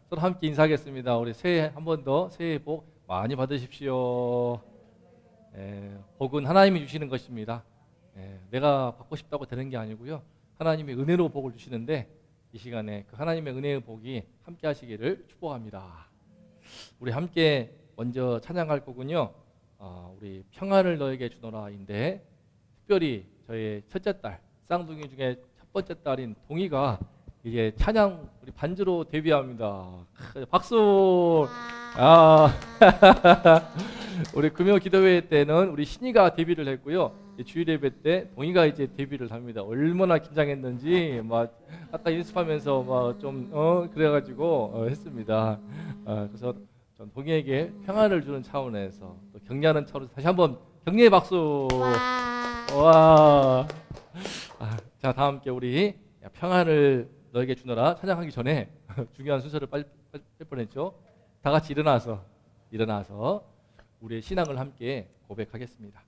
서로 함께 인사하겠습니다. 우리 새해 한 번 더 새해 복 많이 받으십시오. 복은 하나님이 주시는 것입니다. 내가 받고 싶다고 되는 게 아니고요. 하나님이 은혜로 복을 주시는데 이 시간에 그 하나님의 은혜의 복이 함께 하시기를 축복합니다. 우리 함께 먼저 찬양할 곡은요. 우리 평안을 너에게 주노라인데 특별히 저희 첫째 딸 쌍둥이 중에 첫 번째 딸인 동이가 이제 찬양 우리 반주로 데뷔합니다. 박수. 우리 금요 기도회 때는 우리 신이가 데뷔를 했고요. 주일 예배 때 동이가 이제 데뷔를 합니다. 얼마나 긴장했는지 막 아까 연습하면서 막 좀 그래가지고 했습니다. 그래서 전 동이에게 평안을 주는 차원에서 또 격려하는 차원에서 다시 한번 격려의 박수. 와. 자, 다 함께 우리 평안을 너에게 주노라 찬양하기 전에 중요한 순서를 빨리 뻔했죠. 다 같이 일어나서 우리의 신앙을 함께 고백하겠습니다.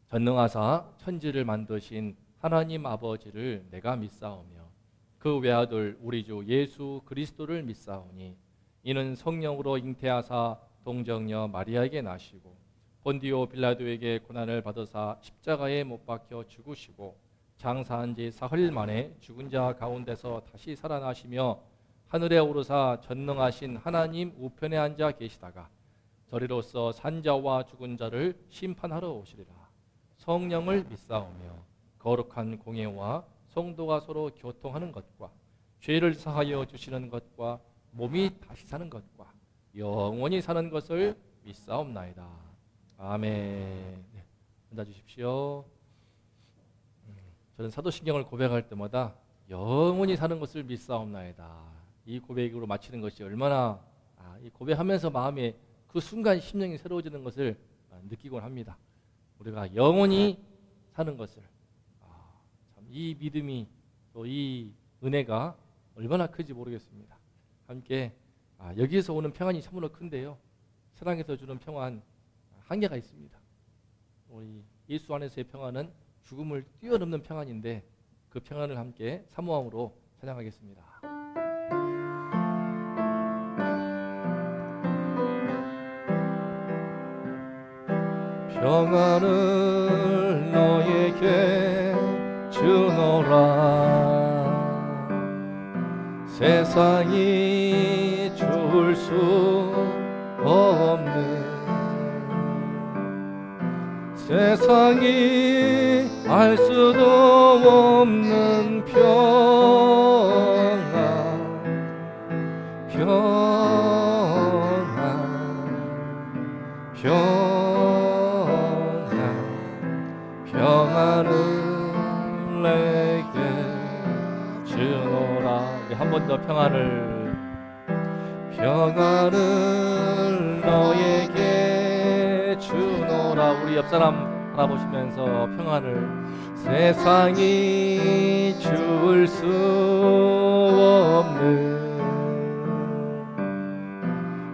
전능하사 천지를 만드신 하나님 아버지를 내가 믿사오며 그 외아들 우리 주 예수 그리스도를 믿사오니 이는 성령으로 잉태하사 동정녀 마리아에게 나시고 본디오 빌라도에게 고난을 받으사 십자가에 못 박혀 죽으시고 장사한 지 사흘 만에 죽은 자 가운데서 다시 살아나시며 하늘에 오르사 전능하신 하나님 우편에 앉아 계시다가 저리로서 산자와 죽은 자를 심판하러 오시리라. 성령을 믿사오며 거룩한 공예와 성도가 서로 교통하는 것과 죄를 사하여 주시는 것과 몸이 다시 사는 것과 영원히 사는 것을 믿사옵나이다. 아멘. 네, 앉아주십시오. 저는 사도신경을 고백할 때마다 영원히 사는 것을 믿사옵나이다. 이 고백으로 마치는 것이 얼마나 이 고백하면서 마음에 그 순간 심령이 새로워지는 것을 느끼곤 합니다. 우리가 영원히 사는 것을 참 이 믿음이 또 이 은혜가 얼마나 큰지 모르겠습니다. 함께 여기에서 오는 평안이 참으로 큰데요. 세상에서 주는 평안 한계가 있습니다. 우리 예수 안에서의 평안은 죽음을 뛰어넘는 평안인데 그 평안을 함께 사모함으로 찬양하겠습니다. 평안을 너에게 주노라 세상이 줄 수 없는 세상이 알 수도 없는 평안 평안을 내게 주노라. 한 번 더 평안을 너에게 주노라. 우리 옆 사람 바라보시면서 평안을 세상이 줄 수 없는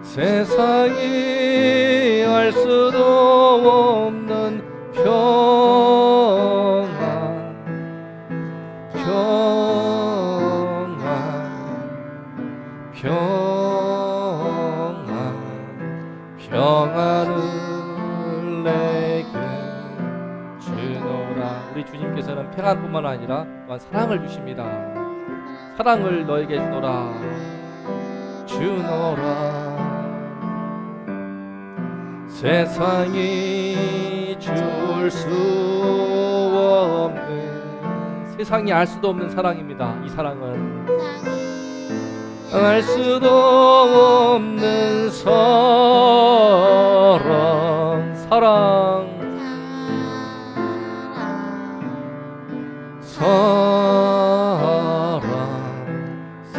세상이 알 수도 없는 평안을 내게 주노라. 우리 주님께서는 평안뿐만 아니라 또한 사랑을 주십니다. 사랑을 너에게 주노라. 세상이 줄 수 없는 세상이 알 수도 없는 사랑입니다. 이 사랑은 알 수도 없는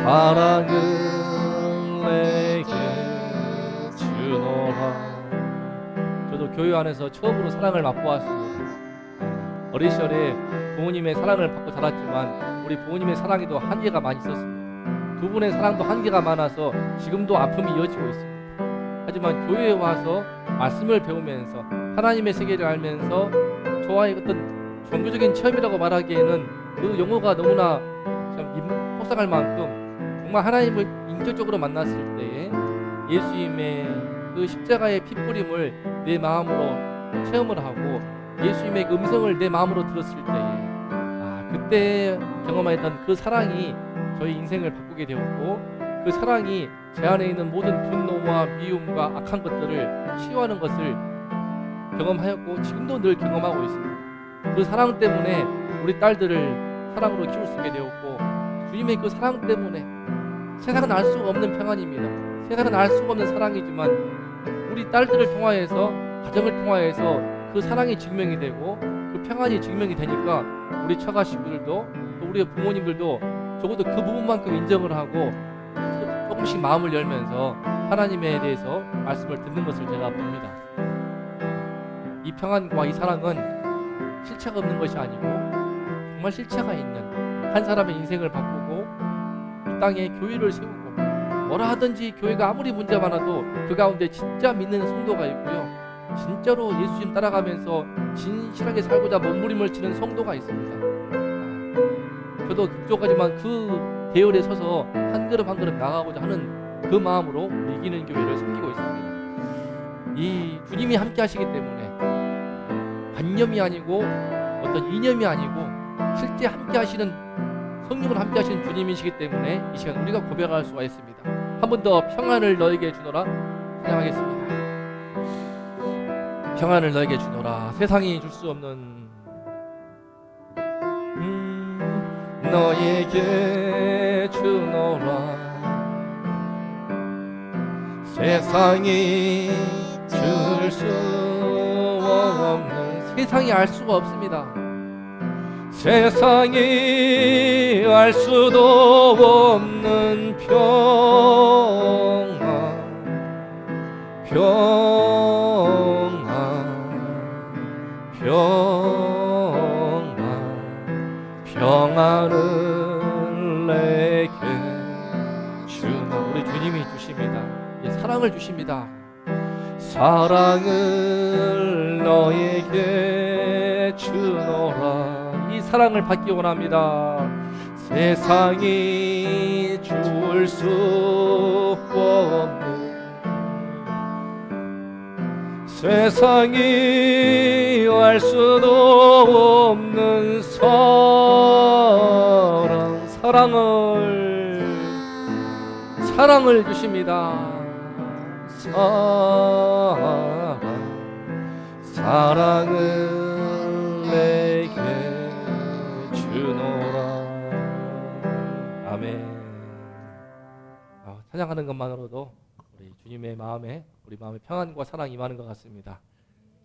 사랑을 내게 주노라. 저도 교회 안에서 처음으로 사랑을 맛보았습니다. 어린 시절에 부모님의 사랑을 받고 자랐지만 우리 부모님의 사랑에도 한계가 많이 있었습니다. 두 분의 사랑도 한계가 많아서 지금도 아픔이 이어지고 있습니다. 하지만 교회에 와서 말씀을 배우면서 하나님의 세계를 알면서 저와의 어떤 종교적인 체험이라고 말하기에는 그 용어가 너무나 참 속상할 만큼 정말 하나님을 인격적으로 만났을 때에 예수님의 그 십자가의 핏뿌림을 내 마음으로 체험을 하고 예수님의 그 음성을 내 마음으로 들었을 때에 그때 경험했던 그 사랑이 저희 인생을 바꾸게 되었고, 그 사랑이 제 안에 있는 모든 분노와 미움과 악한 것들을 치유하는 것을 경험하였고 지금도 늘 경험하고 있습니다. 그 사랑 때문에 우리 딸들을 사랑으로 키울 수 있게 되었고, 주님의 그 사랑 때문에 세상은 알 수가 없는 평안입니다. 세상은 알 수가 없는 사랑이지만 우리 딸들을 통하여서, 가정을 통하여서 그 사랑이 증명이 되고 그 평안이 증명이 되니까 우리 처가 식구들도 또 우리 부모님들도 적어도 그 부분만큼 인정을 하고 조금씩 마음을 열면서 하나님에 대해서 말씀을 듣는 것을 제가 봅니다. 이 평안과 이 사랑은 실체가 없는 것이 아니고 정말 실체가 있는, 한 사람의 인생을 바꾸고 이 땅에 교회를 세우고 뭐라 하든지 교회가 아무리 문제가 많아도 그 가운데 진짜 믿는 성도가 있고요, 진짜로 예수님 따라가면서 진실하게 살고자 몸부림을 치는 성도가 있습니다. 저도 부족하지만 그 대열에 서서 한 걸음 한 걸음 나가고자 하는 그 마음으로 이기는 교회를 섬기고 있습니다. 이 주님이 함께 하시기 때문에 관념이 아니고 어떤 이념이 아니고 실제 함께 하시는, 성령을 함께 하시는 주님이시기 때문에 이 시간 우리가 고백할 수가 있습니다. 한 번 더 평안을 너에게 주노라 찬양하겠습니다. 평안을 너에게 주노라. 세상이 줄 수 없는 너에게 주노라. 세상이 줄 수 없는, 세상이 알 수가 없습니다. 세상이 알 수도 없는 평안을 내게 주나. 우리 주님이 주십니다. 사랑을 주십니다. 사랑을 너에게 주노라. 이 사랑을 받기 원합니다. 세상이 줄 수 없는, 세상이 알 수도 없는 사랑을 주십니다. 사랑을 내게 주노라. 아멘. 찬양하는 것만으로도 우리 주님의 마음에, 우리 마음에 평안과 사랑이 임하는 것 같습니다.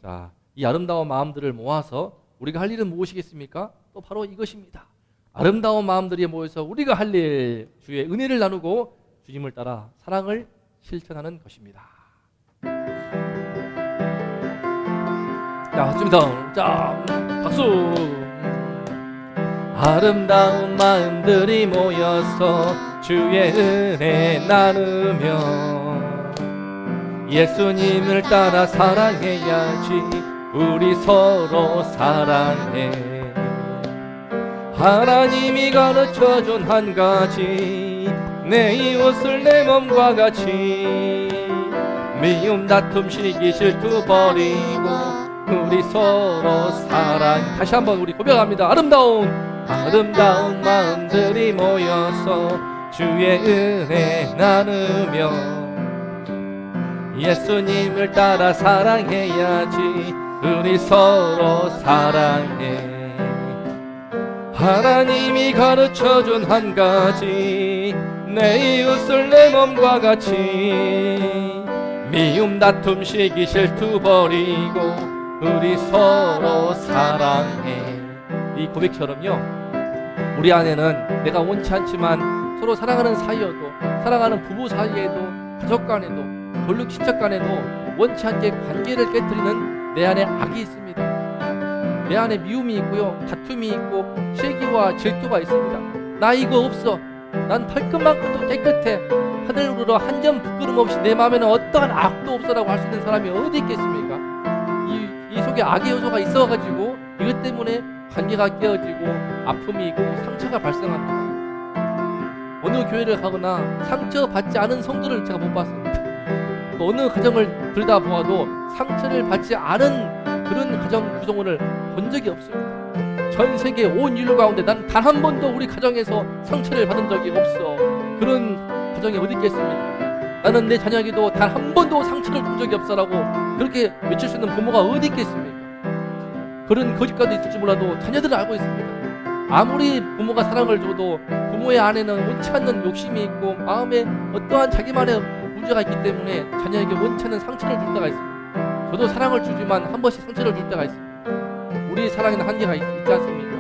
자, 이 아름다운 마음들을 모아서 우리가 할 일은 무엇이겠습니까? 또 바로 이것입니다. 아름다운 마음들이 모여서 우리가 할 일, 주의 은혜를 나누고 주님을 따라 사랑을 실천하는 것입니다. 자, 좋습니다. 자, 박수. 아름다운 마음들이 모여서 주의 은혜 나누며 예수님을 따라 사랑해야지. 우리 서로 사랑해. 하나님이 가르쳐준 한 가지, 내 이웃을 내 몸과 같이. 미움 다툼 시기 질투 버리고 우리 서로 사랑. 다시 한번 우리 고백합니다. 아름다운 마음들이 모여서 주의 은혜 나누며 예수님을 따라 사랑해야지. 우리 서로 사랑해. 하나님이 가르쳐준 한 가지, 내 이웃을 내 몸과 같이. 미움 다툼 시기 질투 버리고 우리 서로 사랑해. 이 고백처럼요, 우리 안에는 내가 원치 않지만 서로 사랑하는 사이여도, 사랑하는 부부 사이에도, 가족 간에도, 권력 친척 간에도 원치 않게 관계를 깨뜨리는 내 안에 악이 있습니다. 내 안에 미움이 있고요, 다툼이 있고 시기와 질투가 있습니다. 나 이거 없어, 난 발끝만큼도 깨끗해, 하늘 우러러 한 점 부끄럼 없이 내 마음에는 어떠한 악도 없어라고 할 수 있는 사람이 어디 있겠습니까? 이 속에 악의 요소가 있어가지고 이것 때문에 관계가 깨어지고 아픔이 있고 상처가 발생합니다. 어느 교회를 가거나 상처받지 않은 성도를 제가 못 봤습니다. 또 어느 가정을 들여다보아도 상처를 받지 않은 그런 가정 구성원을 본 적이 없습니다. 전 세계 온 인류 가운데 난 단 한 번도 우리 가정에서 상처를 받은 적이 없어. 그런 가정이 어디 있겠습니까? 나는 내 자녀에게도 단 한 번도 상처를 준 적이 없어라고 그렇게 외칠 수 있는 부모가 어디 있겠습니까? 그런 거짓과도 있을지 몰라도 자녀들은 알고 있습니다. 아무리 부모가 사랑을 줘도 부모의 안에는 원치 않는 욕심이 있고 마음에 어떠한 자기만의 문제가 있기 때문에 자녀에게 원치 않는 상처를 줄 때가 있습니다. 저도 사랑을 주지만 한 번씩 상처를 줄 때가 있습니다. 우리 사랑에는 한계가 있지 않습니까?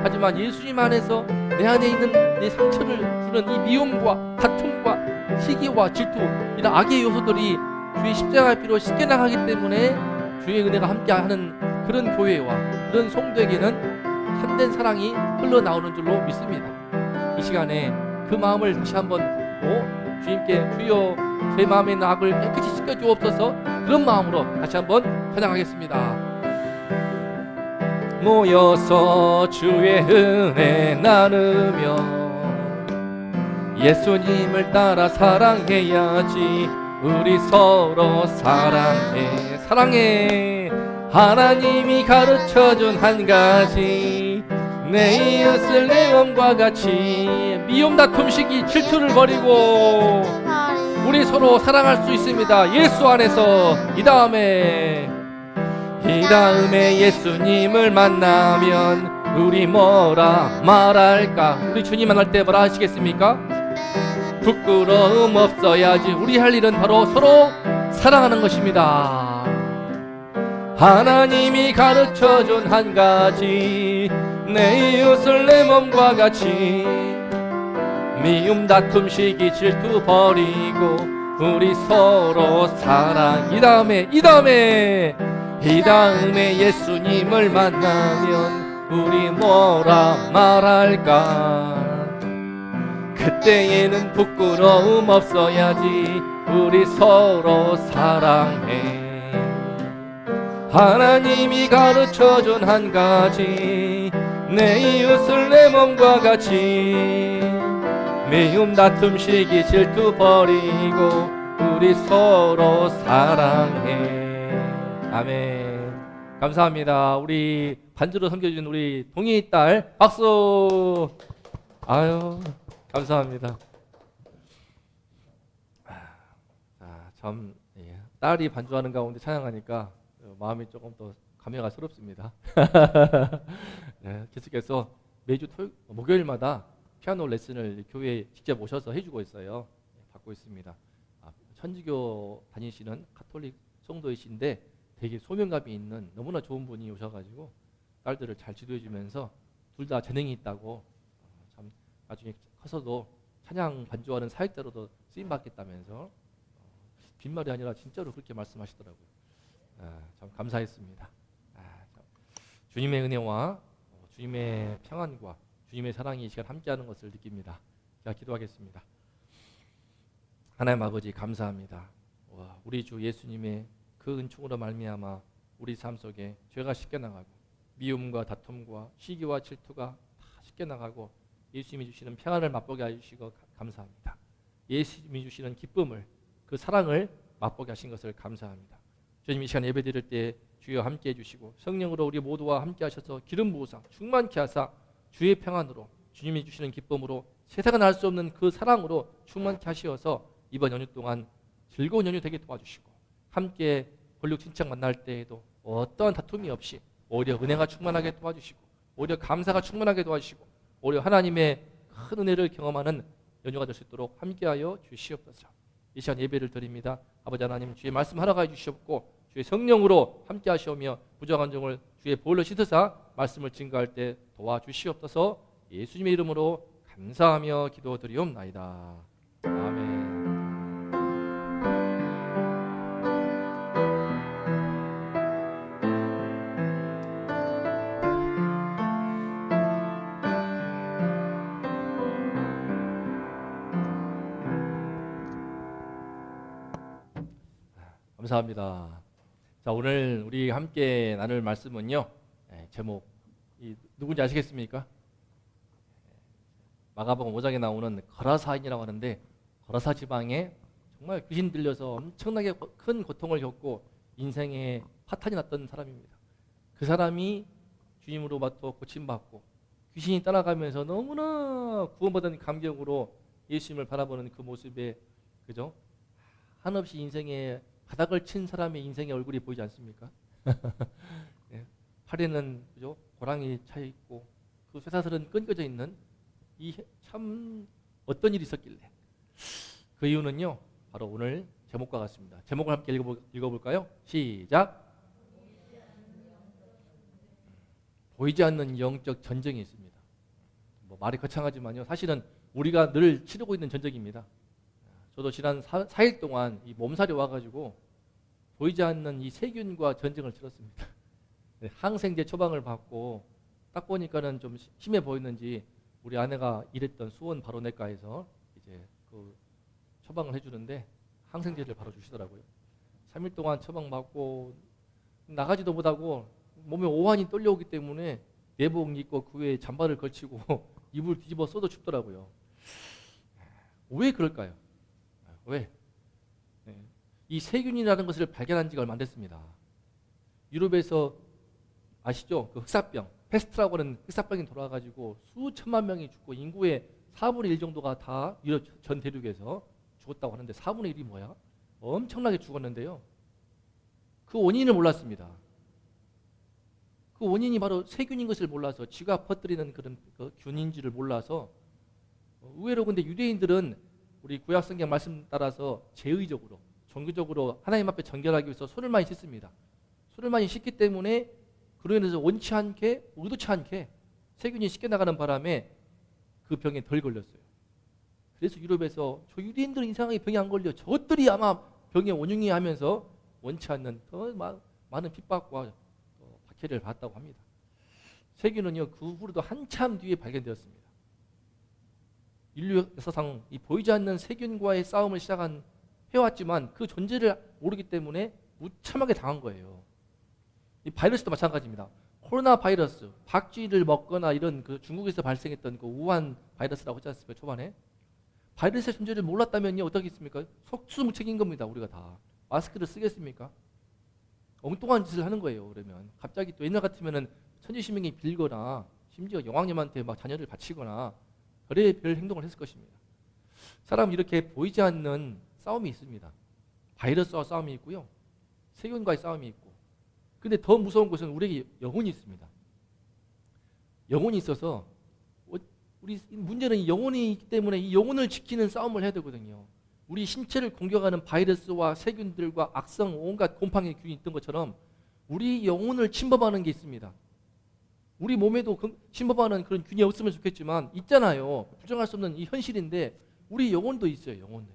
하지만 예수님 안에서 내 안에 있는 내 상처를 주는 이 미움과 다툼과 시기와 질투, 이런 악의 요소들이 주의 십자가의 피로 씻겨나가기 때문에 주의 은혜가 함께하는 그런 교회와 그런 성도에게는 참된 사랑이 흘러나오는 줄로 믿습니다. 이 시간에 그 마음을 다시 한번 묻고 주님께 주여 제 마음에 있는 악을 깨끗이 씻겨주옵소서, 그런 마음으로 다시 한번 찬양하겠습니다. 모여서 주의 은혜 나누며 예수님을 따라 사랑해야지. 우리 서로 사랑해 사랑해. 하나님이 가르쳐준 한 가지, 내 이웃을 내 몸과 같이. 미움 다툼 시기 질투를 버리고 우리 서로 사랑할 수 있습니다. 예수 안에서. 이 다음에 예수님을 만나면 우리 뭐라 말할까? 우리 주님 만날 때 뭐라 하시겠습니까? 부끄러움 없어야지. 우리 할 일은 바로 서로 사랑하는 것입니다. 하나님이 가르쳐준 한 가지, 내 이웃을 내 몸과 같이. 미움 다툼 시기 질투 버리고 우리 서로 사랑. 이 다음에 예수님을 만나면 우리 뭐라 말할까? 그때에는 부끄러움 없어야지. 우리 서로 사랑해. 하나님이 가르쳐준 한 가지, 내 이웃을 내 몸과 같이. 미움 다툼 시기 질투 버리고 우리 서로 사랑해. 아멘. 감사합니다. 우리 반주로 섬겨준 우리 동희 딸 박수. 아유, 감사합니다. 참 딸이 반주하는 가운데 찬양하니까 마음이 조금 더 감회가 새롭습니다. 네, 계속해서 매주 목요일마다 피아노 레슨을 교회에 직접 오셔서 해주고 있어요. 받고 있습니다. 천주교 다니시는 가톨릭 성도이신데 되게 소명감이 있는 너무나 좋은 분이 오셔가지고 딸들을 잘 지도해주면서 둘 다 재능이 있다고, 참 나중에 커서도 찬양 반주하는 사역자로도 쓰임받겠다면서 빈말이 아니라 진짜로 그렇게 말씀하시더라고요. 참 감사했습니다. 주님의 은혜와 주님의 평안과 주님의 사랑이 이 시간 함께하는 것을 느낍니다. 제가 기도하겠습니다. 하나님 아버지 감사합니다. 우리 주 예수님의 그 은총으로 말미암아 우리 삶 속에 죄가 씻겨나가고 미움과 다툼과 시기와 질투가 다 씻겨나가고 예수님이 주시는 평안을 맛보게 해주시고 감사합니다. 예수님이 주시는 기쁨을, 그 사랑을 맛보게 하신 것을 감사합니다. 주님 이 시간 예배드릴 때 주여 함께 해주시고 성령으로 우리 모두와 함께 하셔서 기름 부으사 충만케 하사 주의 평안으로 주님이 주시는 기쁨으로 세상은 알 수 없는 그 사랑으로 충만케 하시어서 이번 연휴 동안 즐거운 연휴 되게 도와주시고 함께 권력 친척 만날 때에도 어떠한 다툼이 없이 오히려 은혜가 충만하게 도와주시고 오히려 감사가 충만하게 도와주시고 오히려 하나님의 큰 은혜를 경험하는 연휴가 될 수 있도록 함께하여 주시옵소서. 이 시간 예배를 드립니다. 아버지 하나님 주의 말씀하러 가 주시옵고 주의 성령으로 함께 하시오며 부정한 종을 주의 보혈로 씻으사 말씀을 증거할 때 도와주시옵소서. 예수님의 이름으로 감사하며 기도드리옵나이다. 아멘. 감사합니다. 자, 오늘 우리 함께 나눌 말씀은요, 제목 누군지 아시겠습니까? 마가복음 5장에 나오는 거라사인이라고 하는데 거라사 지방에 정말 귀신 들려서 엄청나게 큰 고통을 겪고 인생에 파탄이 났던 사람입니다. 그 사람이 주님으로부터 고침받고 귀신이 따라가면서 너무나 구원받은 감격으로 예수님을 바라보는 그 모습에 그죠? 한없이 인생에 바닥을 친 사람의 인생의 얼굴이 보이지 않습니까? 예, 팔에는 그죠? 고랑이 차 있고 그 쇠사슬은 끊겨져 있는 이 참 어떤 일이 있었길래 그 이유는요 바로 오늘 제목과 같습니다. 제목을 함께 읽어볼까요? 시작. 보이지 않는 영적 전쟁이 있습니다. 뭐 말이 거창하지만요 사실은 우리가 늘 치르고 있는 전쟁입니다. 저도 지난 4일 동안 이 몸살이 와가지고 보이지 않는 이 세균과 전쟁을 치렀습니다. 네, 항생제 처방을 받고 딱 보니까는 좀 심해 보였는지 우리 아내가 일했던 수원 바로내과에서 이제 그 처방을 해주는데 항생제를 바로 주시더라고요. 3일 동안 처방 받고 나가지도 못하고 몸에 오한이 떨려오기 때문에 내복 입고 그 위에 잠바를 걸치고 이불 뒤집어 써도 춥더라고요. 왜 그럴까요? 왜? 네. 이 세균이라는 것을 발견한 지가 얼마 안 됐습니다. 유럽에서 아시죠? 그 흑사병, 페스트라고 하는 흑사병이 돌아가지고 수천만 명이 죽고 인구의 4분의 1 정도가 다 유럽 전 대륙에서 죽었다고 하는데 4분의 1이 뭐야? 엄청나게 죽었는데요. 그 원인을 몰랐습니다. 그 원인이 바로 세균인 것을 몰라서 쥐가 퍼뜨리는 그런 그 균인지를 몰라서 의외로 근데 유대인들은 우리 구약 성경 말씀 따라서 제의적으로 종교적으로 하나님 앞에 정결하기 위해서 손을 많이 씻습니다. 손을 많이 씻기 때문에 그로 인해서 원치 않게 의도치 않게 세균이 씻겨 나가는 바람에 그 병에 덜 걸렸어요. 그래서 유럽에서 저 유대인들은 이상하게 병이 안 걸려. 저것들이 아마 병에 원흉이 하면서 원치 않는 더 많은 핍박과 박해를 받았다고 합니다. 세균은요 그 후로도 한참 뒤에 발견되었습니다. 인류 역사상 이 보이지 않는 세균과의 싸움을 해왔지만 그 존재를 모르기 때문에 무참하게 당한 거예요. 이 바이러스도 마찬가지입니다. 코로나 바이러스, 박쥐를 먹거나 이런 그 중국에서 발생했던 그 우한 바이러스라고 하지 않습니까? 초반에 바이러스의 존재를 몰랐다면요 어떻겠습니까? 속수무책인 겁니다. 우리가 다 마스크를 쓰겠습니까? 엉뚱한 짓을 하는 거예요. 그러면 갑자기 또 옛날 같으면은 천지신명이 빌거나 심지어 영왕님한테 막 자녀를 바치거나 별의별 행동을 했을 것입니다. 사람은 이렇게 보이지 않는 싸움이 있습니다. 바이러스와 싸움이 있고요. 세균과의 싸움이 있고. 근데 더 무서운 것은 우리에게 영혼이 있습니다. 영혼이 있어서 우리 문제는 영혼이 있기 때문에 이 영혼을 지키는 싸움을 해야 되거든요. 우리 신체를 공격하는 바이러스와 세균들과 악성 온갖 곰팡이 균이 있던 것처럼 우리 영혼을 침범하는 게 있습니다. 우리 몸에도 침범하는 그런 균이 없으면 좋겠지만 있잖아요. 부정할 수 없는 이 현실인데 우리 영혼도 있어요. 영혼도.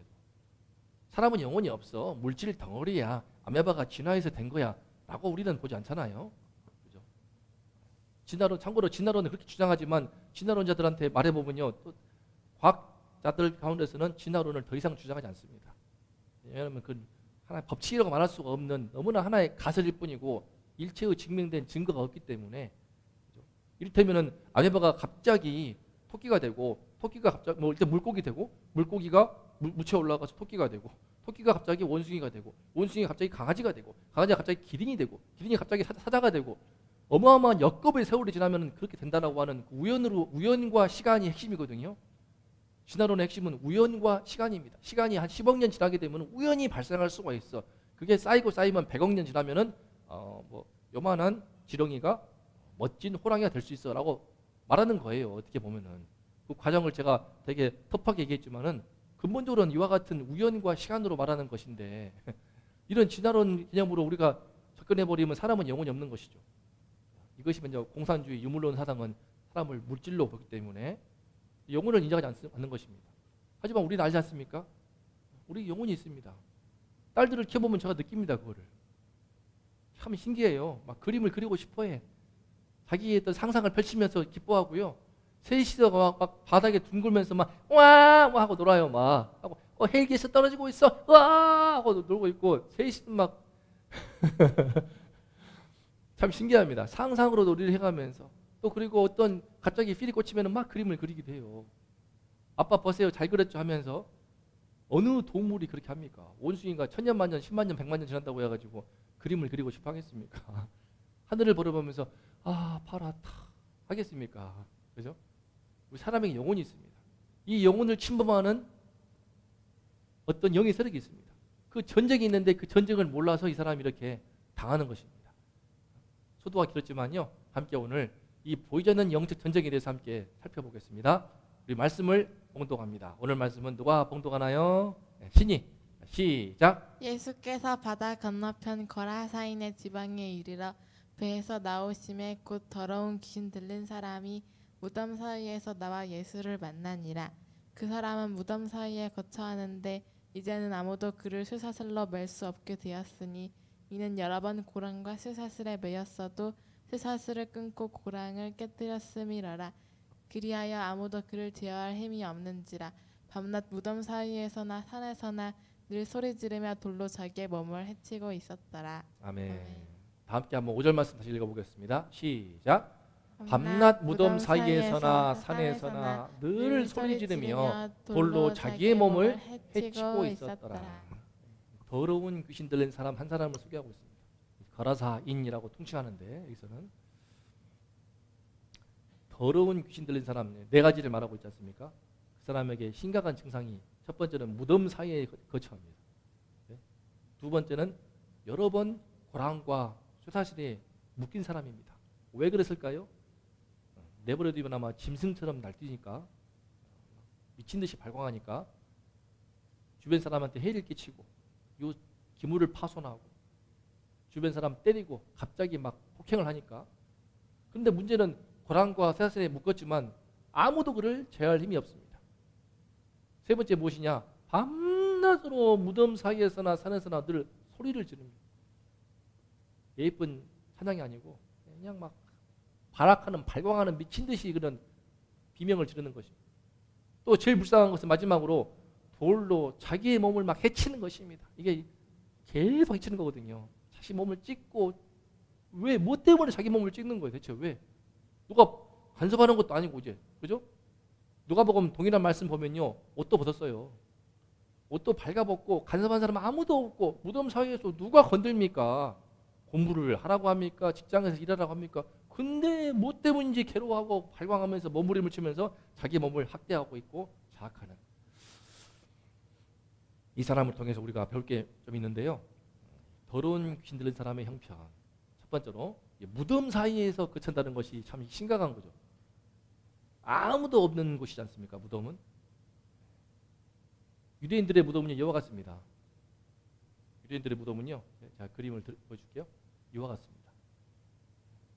사람은 영혼이 없어. 물질 덩어리야. 아메바가 진화해서 된 거야. 라고 우리는 보지 않잖아요. 그죠? 참고로 진화론은 그렇게 주장하지만 진화론자들한테 말해보면요. 또 과학자들 가운데서는 진화론을 더 이상 주장하지 않습니다. 왜냐하면 그 하나의 법칙이라고 말할 수가 없는 너무나 하나의 가설일 뿐이고 일체의 증명된 증거가 없기 때문에 그죠? 이를테면은 아메바가 갑자기 토끼가 되고 토끼가 갑자기 일단 물고기 되고 물고기가 묻혀 올라가서 토끼가 되고 토끼가 갑자기 원숭이가 되고 원숭이가 갑자기 강아지가 되고 강아지가 갑자기 기린이 되고 기린이 갑자기 사자가 되고 어마어마한 역급의 세월이 지나면 그렇게 된다라고 하는 우연과 시간이 핵심이거든요. 진화론의 핵심은 우연과 시간입니다. 시간이 한 10억 년 지나게 되면 우연히 발생할 수가 있어. 그게 쌓이면 100억 년 지나면은 요만한 지렁이가 멋진 호랑이가 될 수 있어라고 말하는 거예요. 어떻게 보면은 그 과정을 제가 되게 터프하게 얘기했지만은 근본적으로는 이와 같은 우연과 시간으로 말하는 것인데 이런 진화론 개념으로 우리가 접근해버리면 사람은 영혼이 없는 것이죠. 이것이 먼저 공산주의 유물론 사상은 사람을 물질로 보기 때문에 영혼을 인정하지 않는 것입니다. 하지만 우리는 알지 않습니까? 우리 영혼이 있습니다. 딸들을 키워보면 제가 느낍니다. 그거를. 참 신기해요. 막 그림을 그리고 싶어해. 자기의 어떤 상상을 펼치면서 기뻐하고요. 셋이서 막 바닥에 둥글면서 막 와 하고 놀아요. 막 하고 헬기에서 떨어지고 있어. 와 하고 놀고 있고 셋이 막 참 신기합니다. 상상으로 놀이를 해가면서 또 그리고 어떤 갑자기 필이 꽂히면 막 그림을 그리기도 해요. 아빠 보세요 잘 그렸죠 하면서 어느 동물이 그렇게 합니까? 원숭이가 천년만년, 10만년, 100만년 지난다고 해가지고 그림을 그리고 싶어 하겠습니까? 하늘을 바라보면서 아 파랗다 하겠습니까? 그죠? 우리 사람에게 영혼이 있습니다. 이 영혼을 침범하는 어떤 영의 세력이 있습니다. 그 전쟁이 있는데 그 전쟁을 몰라서 이 사람이 이렇게 당하는 것입니다. 소도가 길었지만요. 함께 오늘 이 보이지 않는 영적 전쟁에 대해서 함께 살펴보겠습니다. 우리 말씀을 봉독합니다. 오늘 말씀은 누가 봉독하나요? 네, 신이 시작. 예수께서 바다 건너편 거라사인의 지방에 이르러 배에서 나오심에 곧 더러운 귀신 들린 사람이 무덤 사이에서 나와 예수를 만나니라. 그 사람은 무덤 사이에 거처하는데 이제는 아무도 그를 쇠사슬로 맬 수 없게 되었으니 이는 여러 번 고랑과 쇠사슬에 매였어도 쇠사슬을 끊고 고랑을 깨뜨렸음이러라. 그리하여 아무도 그를 제어할 힘이 없는지라. 밤낮 무덤 사이에서나 산에서나 늘 소리 지르며 돌로 자기의 몸을 해치고 있었더라. 아멘. 아멘. 다 함께 한번 5절 말씀 다시 읽어보겠습니다. 시작. 밤낮 무덤 사이에서나 산에서나 늘 소리 지르며 돌로 자기의 몸을 해치고 있었더라. 더러운 귀신 들린 사람 한 사람을 소개하고 있습니다. 거라사인이라고 통칭하는데 여기서는 더러운 귀신 들린 사람 네 가지를 말하고 있지 않습니까? 그 사람에게 심각한 증상이 첫 번째는 무덤 사이에 거처합니다. 두 번째는 여러 번 고랑과 쇠사슬에 묶인 사람입니다. 왜 그랬을까요? 내버려두면 아마 짐승처럼 날뛰니까 미친 듯이 발광하니까 주변 사람한테 해를 끼치고 요 기물을 파손하고 주변 사람 때리고 갑자기 막 폭행을 하니까. 그런데 문제는 고랑과 쇠사슬에 묶었지만 아무도 그를 제어할 힘이 없습니다. 세 번째 무엇이냐? 밤낮으로 무덤 사이에서나 산에서나 늘 소리를 지릅니다. 예쁜 찬양이 아니고 그냥 막 발악하는 발광하는 미친 듯이 그런 비명을 지르는 것입니다. 또 제일 불쌍한 것은 마지막으로 돌로 자기의 몸을 막 해치는 것입니다. 이게 계속 해치는 거거든요. 자기 몸을 찢고 왜 뭐 때문에 자기 몸을 찍는 거예요? 대체 왜? 누가 간섭하는 것도 아니고 이제 그죠? 누가복음 동일한 말씀 보면요 옷도 벗었어요. 옷도 발가벗고 간섭한 사람 아무도 없고 무덤 사이에서 누가 건들입니까? 공부를 하라고 합니까? 직장에서 일하라고 합니까? 근데 뭐 때문인지 괴로워하고 발광하면서 몸부림을 치면서 자기 몸을 학대하고 있고 자학하는 이 사람을 통해서 우리가 배울 게 좀 있는데요. 더러운 귀신 들린 사람의 형편. 첫 번째로 무덤 사이에서 거친다는 것이 참 심각한 거죠. 아무도 없는 곳이지 않습니까? 무덤은. 유대인들의 무덤은 이와 같습니다. 유대인들의 무덤은요. 제가 그림을 보여줄게요. 이와 같습니다.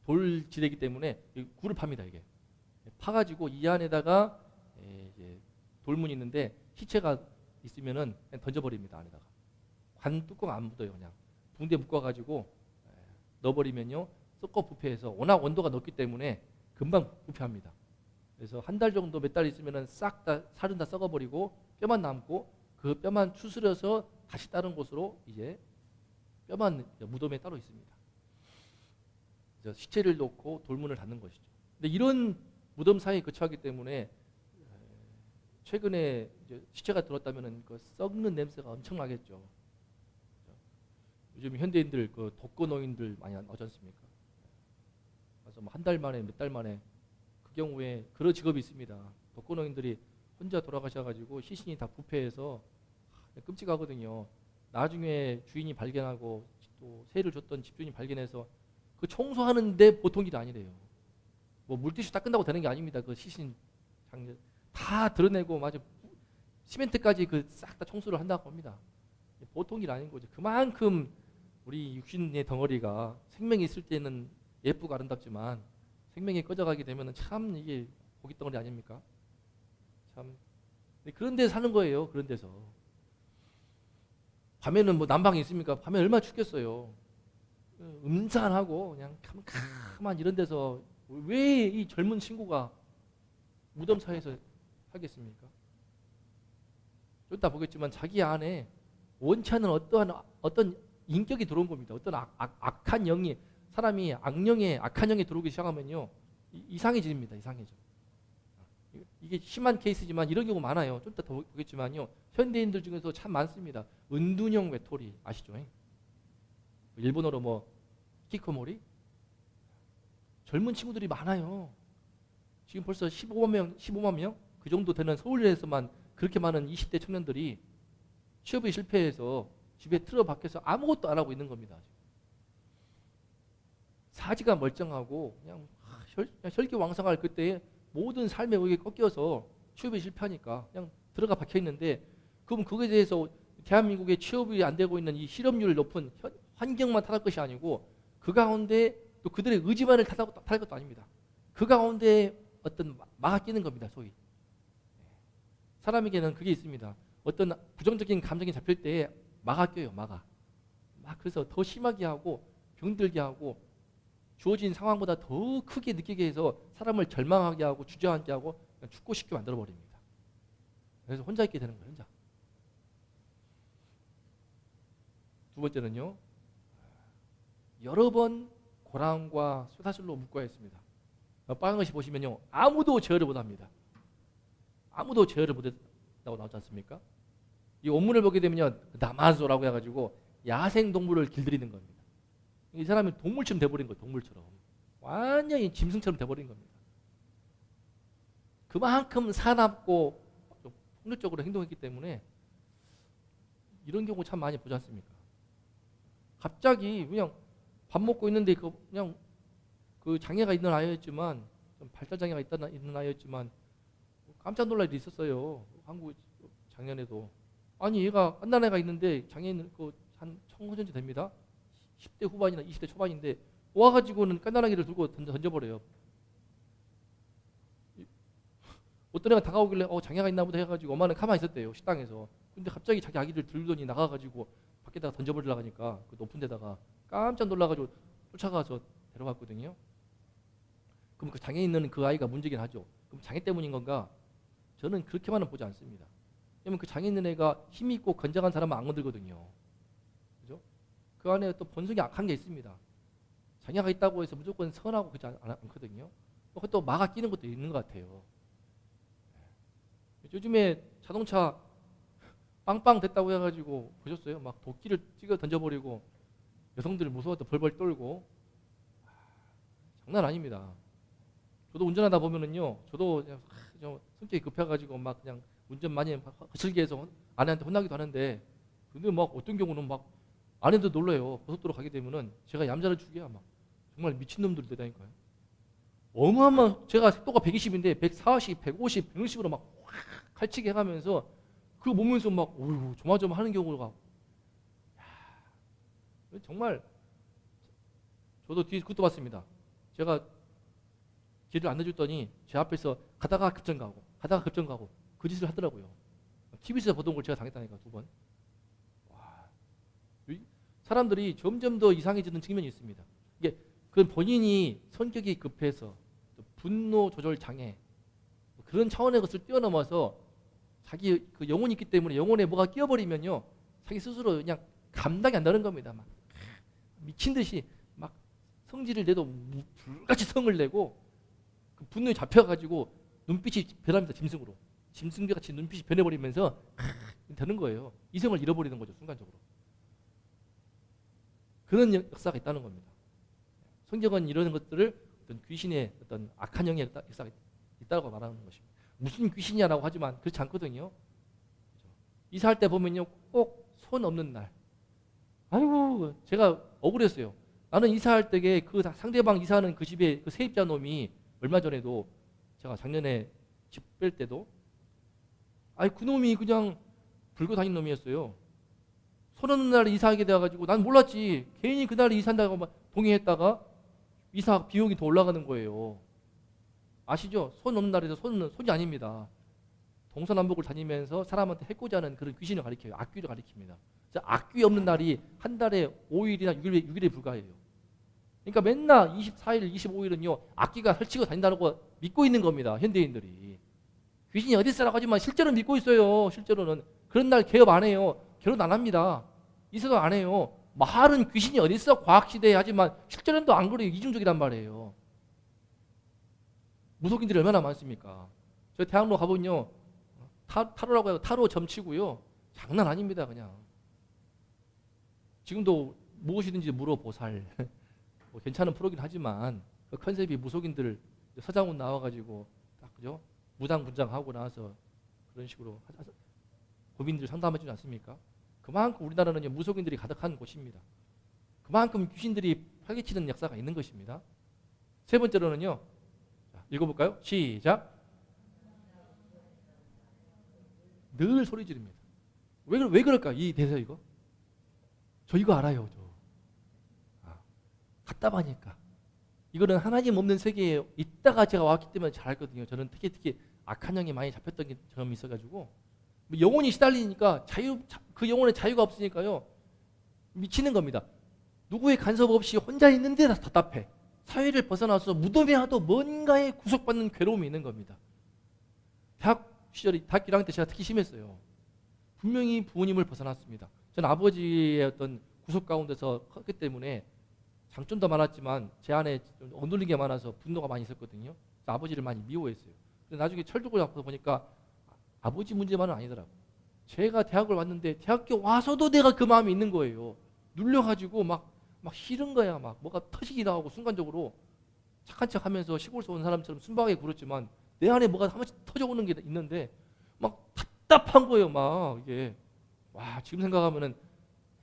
돌지대이기 때문에 굴을 팝니다. 이게 파가지고 이 안에다가 이제 돌문이 있는데 시체가 있으면은 그냥 던져버립니다. 안에다가 관 뚜껑 안 묻어요. 그냥 붕대 묶어가지고 넣어버리면요 썩고 부패해서 워낙 온도가 높기 때문에 금방 부패합니다. 그래서 한 달 정도 몇 달 있으면은 싹 다 살은 다 썩어버리고 뼈만 남고 그 뼈만 추스려서 다시 다른 곳으로 이제 뼈만 무덤에 따로 있습니다. 그래서 시체를 놓고 돌문을 닫는 것이죠. 근데 이런 무덤 사이에 거처하기 때문에 최근에 이제 시체가 들었다면은 그 썩는 냄새가 엄청나겠죠. 요즘 현대인들 그 독거노인들 많이 나오지 않습니까? 그래서 뭐 한 달 만에 몇 달 만에 그 경우에 그런 직업이 있습니다. 독거노인들이 혼자 돌아가셔가지고 시신이 다 부패해서 끔찍하거든요. 나중에 주인이 발견하고 또 세를 줬던 집주인이 발견해서 그 청소하는데 보통 일이 아니래요. 뭐 물티슈 다 끝나고 되는 게 아닙니다. 그 시신 장면 다 드러내고 마저 시멘트까지 그 싹 다 청소를 한다고 합니다. 보통 일 아닌 거죠. 그만큼 우리 육신의 덩어리가 생명이 있을 때는 예쁘고 아름답지만 생명이 꺼져가게 되면 참 이게 고깃덩어리 아닙니까? 참 그런 데서 사는 거예요. 그런 데서 밤에는 뭐 난방이 있습니까? 밤에 얼마나 춥겠어요. 음산하고 그냥 캄캄한 이런 데서 왜 이 젊은 친구가 무덤 사이에서 살겠습니까? 좀 이따 보겠지만 자기 안에 원치 않는 어떤 인격이 들어온 겁니다. 어떤 악한 영이 사람이 악한 영에 들어오기 시작하면요 이상해집니다. 이상해져. 이게 심한 케이스지만 이런 경우 많아요. 좀 이따 더 보겠지만요. 현대인들 중에서 참 많습니다. 은둔형 외톨이 아시죠? 일본어로 뭐 히키코모리? 젊은 친구들이 많아요. 지금 벌써 15만 명? 그 정도 되는 서울에서만 그렇게 많은 20대 청년들이 취업에 실패해서 집에 틀어박혀서 아무것도 안 하고 있는 겁니다. 사지가 멀쩡하고 그냥 혈기왕성할 그때에 모든 삶의 의욕에 꺾여서 취업에 실패하니까 그냥 들어가 박혀 있는데, 그럼 그거에 대해서 대한민국의 취업이 안 되고 있는 이 실업률 높은 환경만 탓할 것이 아니고 그 가운데 또 그들의 의지만을 탓할 것도 아닙니다. 그 가운데 어떤 막아 끼는 겁니다. 소위 사람에게는 그게 있습니다. 어떤 부정적인 감정이 잡힐 때 막아 껴요. 막 그래서 더 심하게 하고 병들게 하고 주어진 상황보다 더 크게 느끼게 해서 사람을 절망하게 하고 주저앉게 하고 죽고 싶게 만들어 버립니다. 그래서 혼자 있게 되는 거예요. 혼자. 두 번째는요, 여러 번 고랑과 쇠사슬로 묶어야 했습니다. 빨간 것이 보시면요, 아무도 제어를 못합니다. 아무도 제어를 못했다고 나오지 않습니까? 이 원문을 보게 되면요, 나마소라고 해가지고 야생 동물을 길들이는 겁니다. 이 사람이 동물처럼 돼버린 거예요. 동물처럼. 완전히 짐승처럼 돼버린 겁니다. 그만큼 사납고 폭력적으로 행동했기 때문에 이런 경우 참 많이 보지 않습니까? 갑자기 그냥 밥 먹고 있는데 그냥 그 장애가 있는 아이였지만, 좀 발달 장애가 있는 아이였지만 깜짝 놀랄 일이 있었어요. 한국 작년에도. 아니 얘가 깐난 애가 있는데 장애인 한 청소년쯤 됩니다. 10대 후반이나 20대 초반인데 와가지고는 깐난아기를 들고 던져버려요. 어떤 애가 다가오길래 장애가 있나 보다 해가지고 엄마는 가만히 있었대요. 식당에서. 근데 갑자기 자기 아기를 들더니 나가가지고 밖에다가 던져버리려고 하니까 그 높은 데다가 깜짝 놀라가지고 쫓아가서 데려갔거든요. 그럼 그 장애 있는 그 아이가 문제긴 하죠. 그럼 장애 때문인 건가? 저는 그렇게만은 보지 않습니다. 왜냐면 그 장애 있는 애가 힘이 있고 건장한 사람은 안 건들거든요. 그죠? 그 안에 또 본성이 악한 게 있습니다. 장애가 있다고 해서 무조건 선하고 그렇지 않거든요. 그것도 막아 끼는 것도 있는 것 같아요. 요즘에 자동차 빵빵 됐다고 해가지고 보셨어요? 막 도끼를 찍어 던져버리고 여성들 무서워서 벌벌 떨고. 장난 아닙니다. 저도 운전하다 보면은요, 저도 그냥 성격이 급해가지고 막 그냥 운전 많이 거칠게 해서 아내한테 혼나기도 하는데, 근데 막 어떤 경우는 막 아내도 놀라요. 고속도로 가게 되면은 제가 얌전을 죽여야 막 정말 미친놈들이 되다니까요. 어마어마한, 제가 속도가 120인데 140, 150, 160으로 막 확 칼치게 해가면서 그거 보면서 막 어휴 조마조마 하는 경우가, 정말 저도 뒤에 그것도 봤습니다. 제가 길을 안 내줬더니 제 앞에서 가다가 급정 가고 그 짓을 하더라고요. TV에서 보던 걸 제가 당했다니까 2번. 와, 사람들이 점점 더 이상해지는 측면이 있습니다. 이게 그 본인이 성격이 급해서 분노 조절 장애 그런 차원의 것을 뛰어넘어서 자기 그 영혼이 있기 때문에 영혼에 뭐가 끼어버리면요, 자기 스스로 그냥 감당이 안 되는 겁니다. 막 미친 듯이 막 성질을 내도 불같이 성을 내고 그 분노에 잡혀가지고 눈빛이 변합니다. 짐승으로. 짐승같이 눈빛이 변해버리면서 되는 거예요. 이성을 잃어버리는 거죠. 순간적으로. 그런 역사가 있다는 겁니다. 성경은 이런 것들을 어떤 귀신의 어떤 악한 영의 역사가 있다고 말하는 것입니다. 무슨 귀신이냐라고 하지만 그렇지 않거든요. 이사할 때 보면요, 꼭 손 없는 날. 아이고 제가 억울했어요. 나는 이사할 때에 그 상대방 이사하는 그 집에 그 세입자 놈이 얼마 전에도 제가 작년에 집 뺄 때도 그 놈이 그냥 불고 다니는 놈이었어요. 손 없는 날에 이사하게 돼가지고 난 몰랐지. 괜히 그날에 이사한다고 동의했다가 이사 비용이 더 올라가는 거예요. 아시죠? 손 없는 날에서 손이 아닙니다. 동서남북을 다니면서 사람한테 해코지 하는 그런 귀신을 가리켜요. 악귀를 가리킵니다. 악귀 없는 날이 한 달에 5일이나 6일에 불과해요. 그러니까 맨날 24일, 25일은요 악귀가 설치고 다닌다는 거 믿고 있는 겁니다. 현대인들이. 귀신이 어디 있어라고 하지만 실제로는 믿고 있어요. 실제로는. 그런 날 개업 안 해요. 결혼 안 합니다. 이사도 안 해요. 말은 귀신이 어디 있어 과학시대에 하지만 실제로는 또 안 그래요. 이중적이란 말이에요. 무속인들이 얼마나 많습니까? 저 대학로 가보면요, 타로라고 해요. 타로 점치고요. 장난 아닙니다, 그냥. 지금도 무엇이든지 물어보살. 뭐 괜찮은 프로긴 하지만 그 컨셉이 무속인들 서장훈 나와가지고 딱 그죠? 무당분장하고 나서 그런 식으로 고민들 상담해 주지 않습니까? 그만큼 우리나라는 무속인들이 가득한 곳입니다. 그만큼 귀신들이 활개치는 역사가 있는 것입니다. 세 번째로는요. 자, 읽어볼까요? 시작. 늘 소리 지릅니다. 왜 그럴까? 이 대사 이거? 저 이거 알아요. 답답하니까. 이거는 하나님 없는 세계에 있다가 제가 왔기 때문에 잘 알거든요. 저는 특히 악한 영이 많이 잡혔던 경험이 있어가지고 영혼이 시달리니까 그 영혼의 자유가 없으니까요. 미치는 겁니다. 누구의 간섭 없이 혼자 있는데 답답해. 사회를 벗어나서 무덤에 와도 뭔가에 구속받는 괴로움이 있는 겁니다. 대학 1학년 때 제가 특히 심했어요. 분명히 부모님을 벗어났습니다. 저는 아버지의 어떤 구속 가운데서 컸기 때문에 장점도 많았지만 제 안에 억눌린 게 많아서 분노가 많이 있었거든요. 그래서 아버지를 많이 미워했어요. 근데 나중에 철들고 나서 보니까 아버지 문제만은 아니더라고요. 제가 대학을 왔는데 대학교 와서도 내가 그 마음이 있는 거예요. 눌려가지고 막 싫은 거야. 막 뭐가 터지기 나오고 순간적으로 착한 척 하면서 시골에서 온 사람처럼 순박하게 굴었지만 내 안에 뭐가 한 번씩 터져오는 게 있는데 막 답답한 거예요. 막 이게. 와, 지금 생각하면은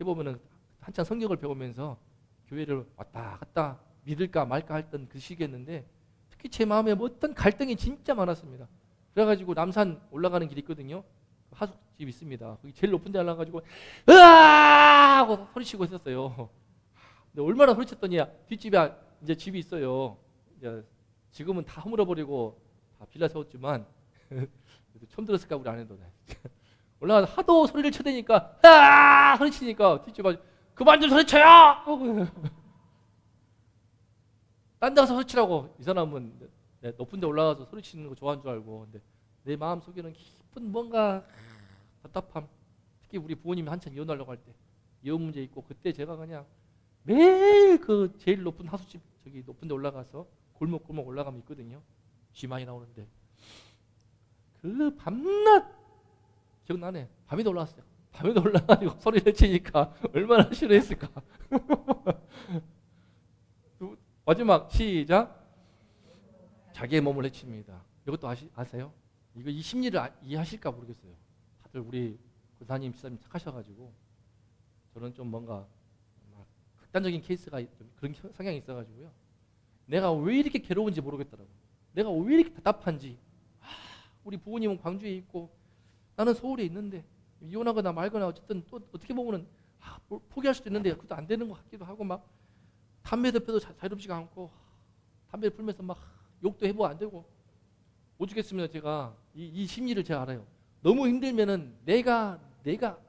해보면은 한참 성경을 배우면서 교회를 왔다 갔다 믿을까 말까 했던 그 시기였는데 특히 제 마음에 어떤 갈등이 진짜 많았습니다. 그래가지고 남산 올라가는 길이 있거든요. 하숙집 있습니다. 거기 제일 높은 데 올라가가지고 으아! 하고 소리치고 있었어요. 근데 얼마나 소리쳤더니 뒷집에 이제 집이 있어요. 이제 지금은 다 허물어버리고 다 빌라 세웠지만 처음 들었을까 우리 아내도. 올라가서 하도 소리를 쳐대니까 으아! 소리치니까 뒷집 아주 그만 좀 소리쳐요! 딴 데 가서 소리치라고. 이 사람은 높은 데 올라가서 소리치는 거 좋아하는 줄 알고. 근데 내 마음 속에는 깊은 뭔가 답답함. 특히 우리 부모님이 한참 이혼하려고 할 때 이혼 문제 있고 그때 제가 그냥 매일 그 제일 높은 하수집 저기 높은 데 올라가서 골목골목 올라가면 있거든요. 쥐 많이 나오는데 그 밤낮 기억나네. 밤에도 올라왔어요. 밤에도 올라가지고 소리를 치니까 얼마나 싫어했을까. 마지막 시작. 자기의 몸을 해칩니다. 이것도 아세요? 이 심리를 이해하실까 모르겠어요. 다들 우리 권사님, 집사님 착하셔가지고 저는 좀 뭔가 극단적인 케이스가 좀 그런 성향이 있어가지고요. 내가 왜 이렇게 괴로운지 모르겠더라고요. 내가 왜 이렇게 답답한지. 우리 부모님은 광주에 있고 나는 서울에 있는데 이혼하거나 말거나 어쨌든 또 어떻게 보면은 포기할 수도 있는데 그것도 안 되는 것 같기도 하고 막 담배 대표도 자유롭지가 않고 담배를 풀면서 막 욕도 해보고 안 되고 오죽했으면 제가 이 심리를 제가 알아요. 너무 힘들면은 내가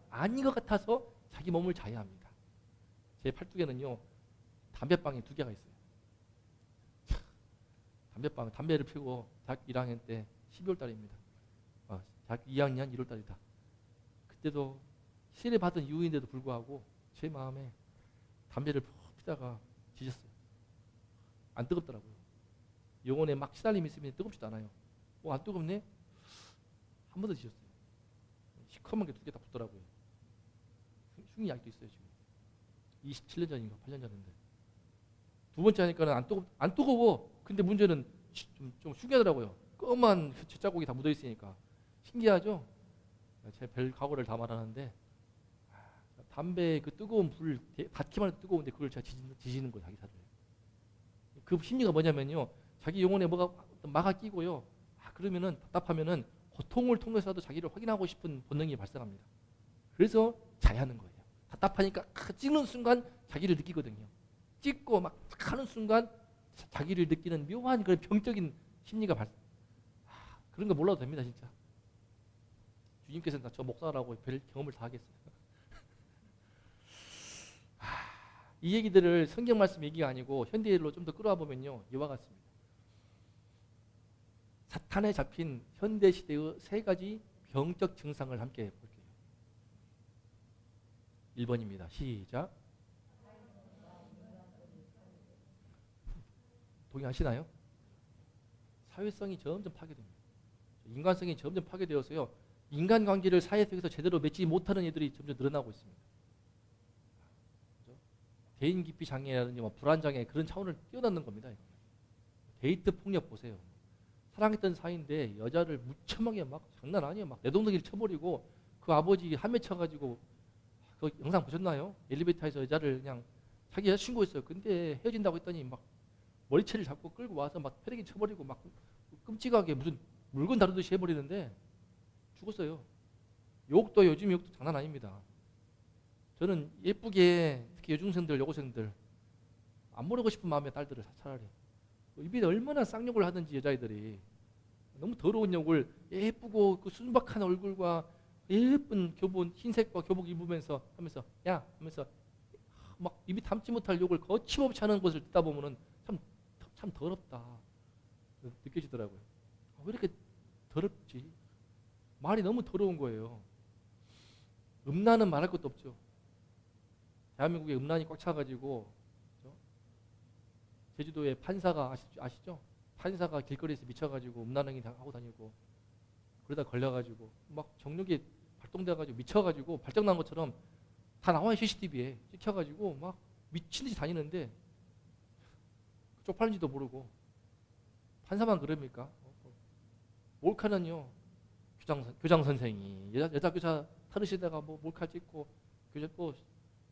아닌 것 같아서 자기 몸을 자해합니다. 제 팔뚝에는요 담배방이 2개가 있어요. 담배를 피우고 대학교 1학년 때 12월 달입니다. 대학교 2학년 1월 달이다. 그때도 세례 받은 이후인데도 불구하고 제 마음에 담배를 피다가 뒤졌어요. 안 뜨겁더라고요. 영혼에 막 시달림이 있으면 뜨겁지도 않아요. 안 뜨겁네? 한 번 더 뒤졌어요. 시커먼 게 2개 다 붙더라고요. 흉이 아직도 있어요. 지금 27년 전인가 8년 전인데 두 번째 하니까는 안 뜨거워. 근데 문제는 좀 흉하더라고요. 검은 쇳자국이 다 묻어 있으니까 신기하죠? 제 별 각오를 다 말하는데 담배 그 뜨거운 불 닿기만 해도 뜨거운데 그걸 제가 지지는 거예요. 자기 살을. 그 심리가 뭐냐면요. 자기 영혼에 뭐가 막아 끼고요. 그러면은 답답하면은 고통을 통해서라도 자기를 확인하고 싶은 본능이 발생합니다. 그래서 자해하는 거예요. 답답하니까 찍는 순간 자기를 느끼거든요. 찍고 막 하는 순간 자기를 느끼는 묘한 그런 병적인 심리가 그런 거 몰라도 됩니다. 진짜. 주님께서는 저 목사라고 별 경험을 다 하겠어요. 이 얘기들을 성경 말씀 얘기가 아니고 현대일로 좀 더 끌어와 보면요. 이와 같습니다. 사탄에 잡힌 현대 시대의 3가지 병적 증상을 함께 볼게요. 1번입니다. 시작. 동의하시나요? 사회성이 점점 파괴됩니다. 인간성이 점점 파괴되어서요. 인간관계를 사회 속에서 제대로 맺지 못하는 애들이 점점 늘어나고 있습니다. 그죠? 대인 기피 장애라든지 뭐 불안 장애 그런 차원을 뛰어넘는 겁니다. 이거. 데이트 폭력 보세요. 사랑했던 사이인데 여자를 무참하게 막 장난 아니에요. 막 내동댕이를 쳐버리고 그 아버지 한매 쳐가지고 그 영상 보셨나요? 엘리베이터에서 여자를 그냥 자기 여자친구였어요. 근데 헤어진다고 했더니 막 머리채를 잡고 끌고 와서 막 패대기 쳐버리고 막 끔찍하게 무슨 물건 다루듯이 해버리는데 죽었어요. 욕도 요즘 욕도 장난 아닙니다. 저는 예쁘게 특히 여중생들 여고생들 안 모르고 싶은 마음의 딸들을 차라리 입에 얼마나 쌍욕을 하든지 여자애들이 너무 더러운 욕을 예쁘고 그 순박한 얼굴과 예쁜 교복 흰색과 교복 입으면서 하면서 야 하면서 막 입이 담지 못할 욕을 거침없이 하는 것을 듣다 보면은 참 더럽다 느껴지더라고요. 왜 이렇게 더럽지? 말이 너무 더러운 거예요. 음란은 말할 것도 없죠. 대한민국에 음란이 꽉 차가지고 그렇죠? 제주도에 판사가 아시죠? 판사가 길거리에서 미쳐가지고 음란행위 하고 다니고 그러다 걸려가지고 막 정력이 발동돼가지고 미쳐가지고 발정난 것처럼 다 나와요. CCTV에 찍혀가지고 막 미친 듯이 다니는데 쪽팔린지도 모르고 판사만 그럽니까? 몰카는요. 교장 선생이 여자 교사 타르시다가 뭐 몰카 찍고 또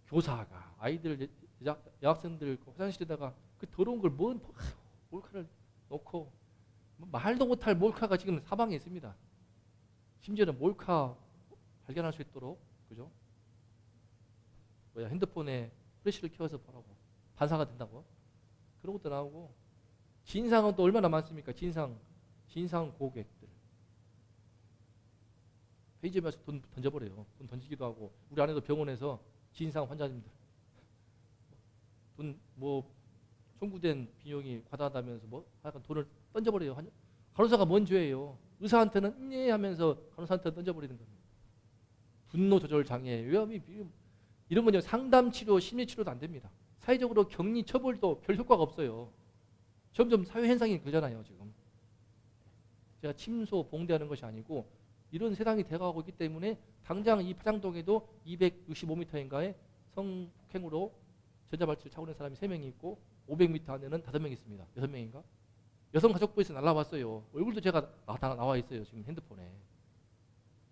교사가 아이들 여학생들 화장실에다가 그 더러운 걸 뭔 몰카를 놓고 말도 못할 몰카가 지금 사방에 있습니다. 심지어는 몰카 발견할 수 있도록 그죠? 핸드폰에 플래시를 켜서 보라고 반사가 된다고 그런 것도 나오고 진상은 또 얼마나 많습니까? 진상 고객들 페이지에 돈 던져버려요. 돈 던지기도 하고 우리 안에도 병원에서 진상 환자님들 돈 뭐 청구된 비용이 과다하다면서 뭐 하여간 돈을 던져버려요. 간호사가 뭔 죄예요? 의사한테는 예 하면서 간호사한테 던져버리는 겁니다. 분노 조절 장애, 이런 건요 상담 치료, 심리 치료도 안 됩니다. 사회적으로 격리 처벌도 별 효과가 없어요. 점점 사회 현상이 그러잖아요 지금. 제가 침소 봉대하는 것이 아니고 이런 세상이 돼가고 있기 때문에 당장 이 파장동에도 265m인가에 성폭행으로 전자발찌를 차고 있는 사람이 3명이 있고 500m 안에는 5명 있습니다. 6명인가? 여성가족부에서 날라왔어요. 얼굴도 제가 다 나와 있어요. 지금 핸드폰에.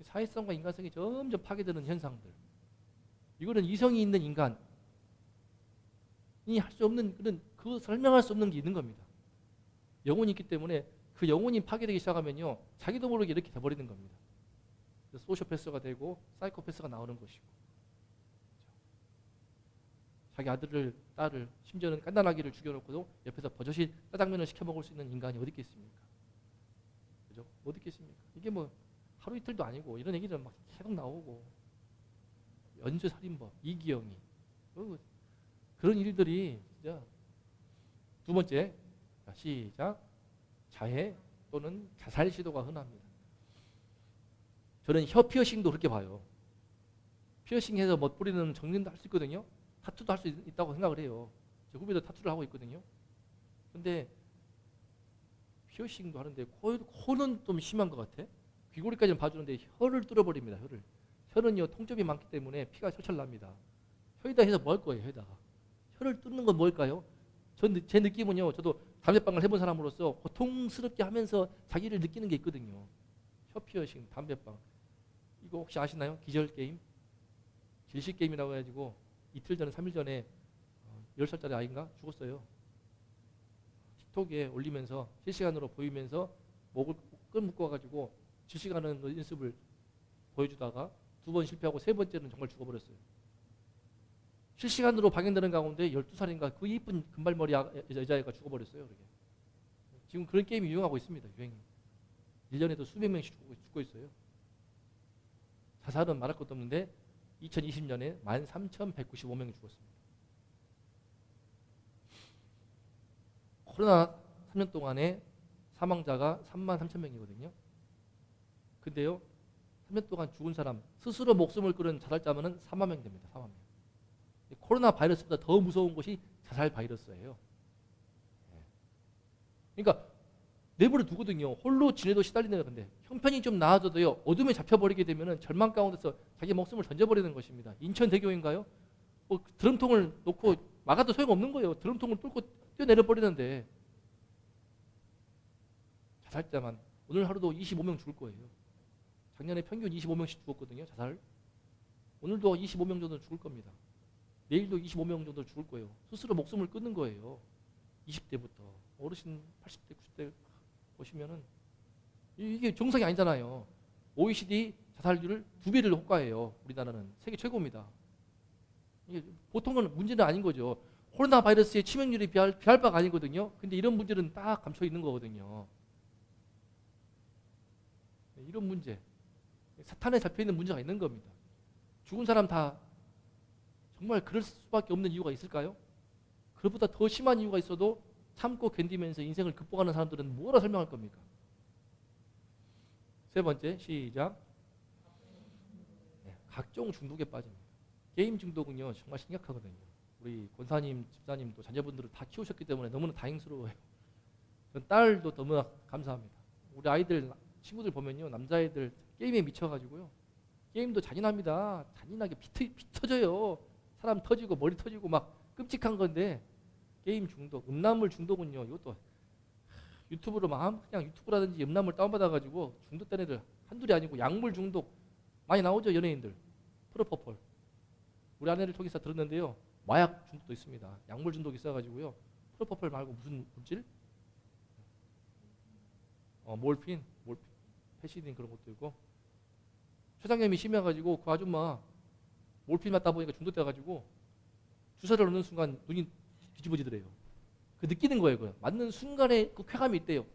사회성과 인간성이 점점 파괴되는 현상들. 이거는 이성이 있는 인간이 할 수 없는 그 설명할 수 없는 게 있는 겁니다. 영혼이 있기 때문에 그 영혼이 파괴되기 시작하면요. 자기도 모르게 이렇게 돼버리는 겁니다. 소시오패스가 되고 사이코패스가 나오는 것이고 자기 아들을 딸을 심지어는 깐난아기를 죽여놓고도 옆에서 버젓이 짜장면을 시켜 먹을 수 있는 인간이 어디 있겠습니까? 그죠? 어디 있겠습니까? 이게 뭐 하루 이틀도 아니고 이런 얘기는 막 계속 나오고 연쇄살인범 이기영이 그런 일들이 진짜. 두 번째 시작 자해 또는 자살 시도가 흔합니다. 저는 혀 피어싱도 그렇게 봐요. 피어싱해서 멋부리는 정리도 할 수 있거든요. 타투도 할 수 있다고 생각을 해요. 제 후배도 타투를 하고 있거든요. 근데 피어싱도 하는데 코는 좀 심한 것 같아. 귀고리까지는 봐주는데 혀를 뚫어버립니다. 혀는요 통점이 많기 때문에 피가 철철 납니다. 혀에다 해서 뭐 할 거예요? 혀에다가 혀를 뚫는 건 뭘까요? 제 느낌은요. 저도 담배빵을 해본 사람으로서 고통스럽게 하면서 자기를 느끼는 게 있거든요. 혀 피어싱, 담배빵. 이거 혹시 아시나요? 기절 게임? 질식 게임이라고 해가지고 이틀 전에 3일 전에 10살짜리 아이인가 죽었어요. 틱톡에 올리면서 실시간으로 보이면서 목을 끈 묶어가지고 질식하는 연습을 보여주다가 2번 실패하고 3번째는 정말 죽어버렸어요. 실시간으로 방영되는 가운데 12살인가 그 이쁜 금발머리 여자애가 죽어버렸어요. 그렇게. 지금 그런 게임이 유행하고 있습니다. 유행이. 1년에도 수백 명씩 죽고 있어요. 자살은 말할 것도 없는데 2020년에 13,195명이 죽었습니다. 코로나 3년 동안에 사망자가 33,000명이거든요. 근데요. 3년 동안 죽은 사람, 스스로 목숨을 끊은 자살자는 4만 명 됩니다. 4만 명. 코로나 바이러스보다 더 무서운 것이 자살 바이러스예요. 그러니까 내버려 두거든요. 홀로 지내도 시달리는 건데 형편이 좀 나아져도요. 어둠에 잡혀버리게 되면은 절망 가운데서 자기 목숨을 던져버리는 것입니다. 인천대교인가요? 뭐 드럼통을 놓고 막아도 소용없는 거예요. 드럼통을 뚫고 뛰어내려 버리는데 자살자만 오늘 하루도 25명 죽을 거예요. 작년에 평균 25명씩 죽었거든요. 자살. 오늘도 25명 정도 죽을 겁니다. 내일도 25명 정도 죽을 거예요. 스스로 목숨을 끊는 거예요. 20대부터 어르신 80대, 90대 보시면은 이게 정상이 아니잖아요. OECD 자살률을 2배를 호가해요. 우리나라는 세계 최고입니다. 이게 보통은 문제는 아닌 거죠. 코로나 바이러스의 치명률이 비할 바가 아니거든요. 근데 이런 문제는 딱 감춰 있는 거거든요. 이런 문제, 사탄에 잡혀 있는 문제가 있는 겁니다. 죽은 사람 다 정말 그럴 수밖에 없는 이유가 있을까요? 그것보다 더 심한 이유가 있어도 참고 견디면서 인생을 극복하는 사람들은 뭐라 설명할 겁니까? 세 번째, 시작. 각종 중독에 빠집니다. 게임 중독은요 정말 심각하거든요. 우리 권사님, 집사님도 자녀분들을 다 키우셨기 때문에 너무나 다행스러워요. 전 딸도 너무나 감사합니다. 우리 아이들, 친구들 보면요 남자애들 게임에 미쳐가지고요. 게임도 잔인합니다. 잔인하게 피 터져요. 사람 터지고 머리 터지고 막 끔찍한 건데 게임 중독, 음란물 중독은요 이것도 유튜브로 막 그냥 유튜브라든지 음란물 다운받아가지고 중독된 애들 한둘이 아니고 약물 중독 많이 나오죠. 연예인들. 프로포폴. 우리 아내를 통해서 들었는데요. 마약 중독도 있습니다. 약물 중독이 있어가지고요. 프로포폴 말고 무슨 물질? 몰핀, 페시딘 그런 것도 있고. 췌장염이 심해가지고 그 아줌마 몰핀 맞다 보니까 중독돼가지고 주사를 넣는 순간 눈이 뒤집어지더래요. 그 느끼는 거예요. 그 맞는 순간에 그 쾌감이 있대요.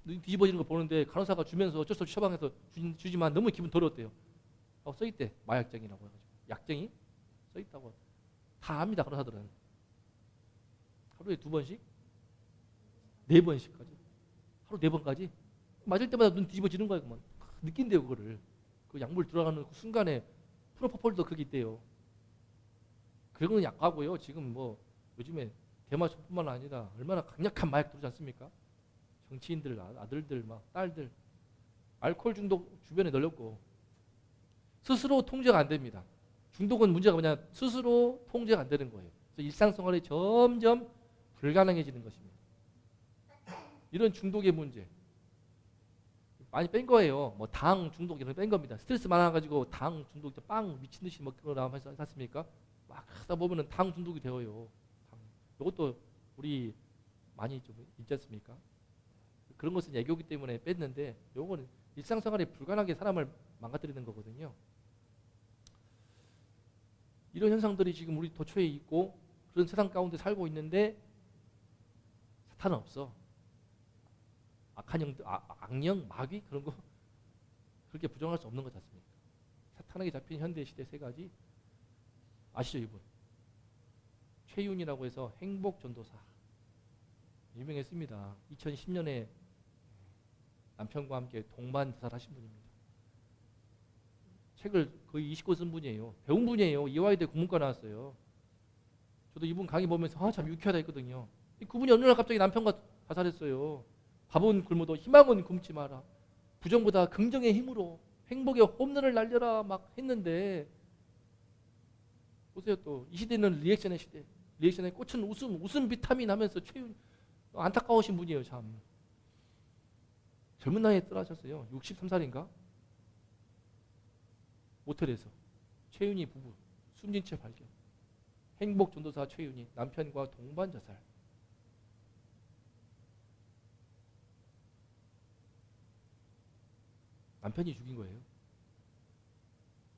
눈이 뒤집어지는 걸 보는데 간호사가 주면서 어쩔 수 없이 처방해서 주지만 너무 기분 더러웠대요. 써있대. 마약쟁이라고 해가지고. 약쟁이? 써있다고. 다 압니다. 간호사들은. 하루에 2번씩? 4번씩까지. 하루 4번까지? 맞을 때마다 눈 뒤집어지는 거예요. 그만. 느낀대요. 그거를. 그 약물 들어가는 그 순간에 프로포폴도 그게 있대요. 그런 건 약하고요. 지금 뭐 요즘에 대마초뿐만 아니라 얼마나 강력한 마약 들어오지 않습니까? 정치인들 아들들 막 딸들 알코올 중독 주변에 널렸고 스스로 통제가 안 됩니다. 중독은 문제가 뭐냐? 스스로 통제가 안 되는 거예요. 그래서 일상생활이 점점 불가능해지는 것입니다. 이런 중독의 문제 많이 뺀 거예요. 뭐 당 중독 이런 뺀 겁니다. 스트레스 많아가지고 당 중독, 빵 미친 듯이 먹거나 하셨습니까? 막 하다 보면은 당 중독이 되어요. 이것도 우리 많이 좀 있지 않습니까? 그런 것은 애교기 때문에 뺐는데 이거는 일상생활에 불가능하게 사람을 망가뜨리는 거거든요. 이런 현상들이 지금 우리 도처에 있고 그런 세상 가운데 살고 있는데 사탄은 없어. 악한 영들, 악령, 마귀 그런 거 그렇게 부정할 수 없는 것 같습니까? 사탄에게 잡힌 현대 시대 3가지 아시죠 이분? 최윤이라고 해서 행복전도사 유명했습니다. 2010년에 남편과 함께 동반 자살하신 분입니다. 책을 거의 20권 쓴 분이에요. 배운 분이에요. 이화여대 국문과 나왔어요. 저도 이분 강의 보면서 참 유쾌하다 했거든요. 그분이 어느 날 갑자기 남편과 자살했어요. 밥은 굶어도 희망은 굶지 마라. 부정보다 긍정의 힘으로 행복의 홈런을 날려라 막 했는데 보세요. 또 이 시대는 리액션의 시대. 리액션에 꽂힌 웃음 비타민 하면서 최윤 안타까우신 분이에요. 참 젊은 나이에 떠나셨어요. 63살인가? 모텔에서 최윤희 부부 숨진 채 발견. 행복전도사 최윤희 남편과 동반 자살. 남편이 죽인 거예요.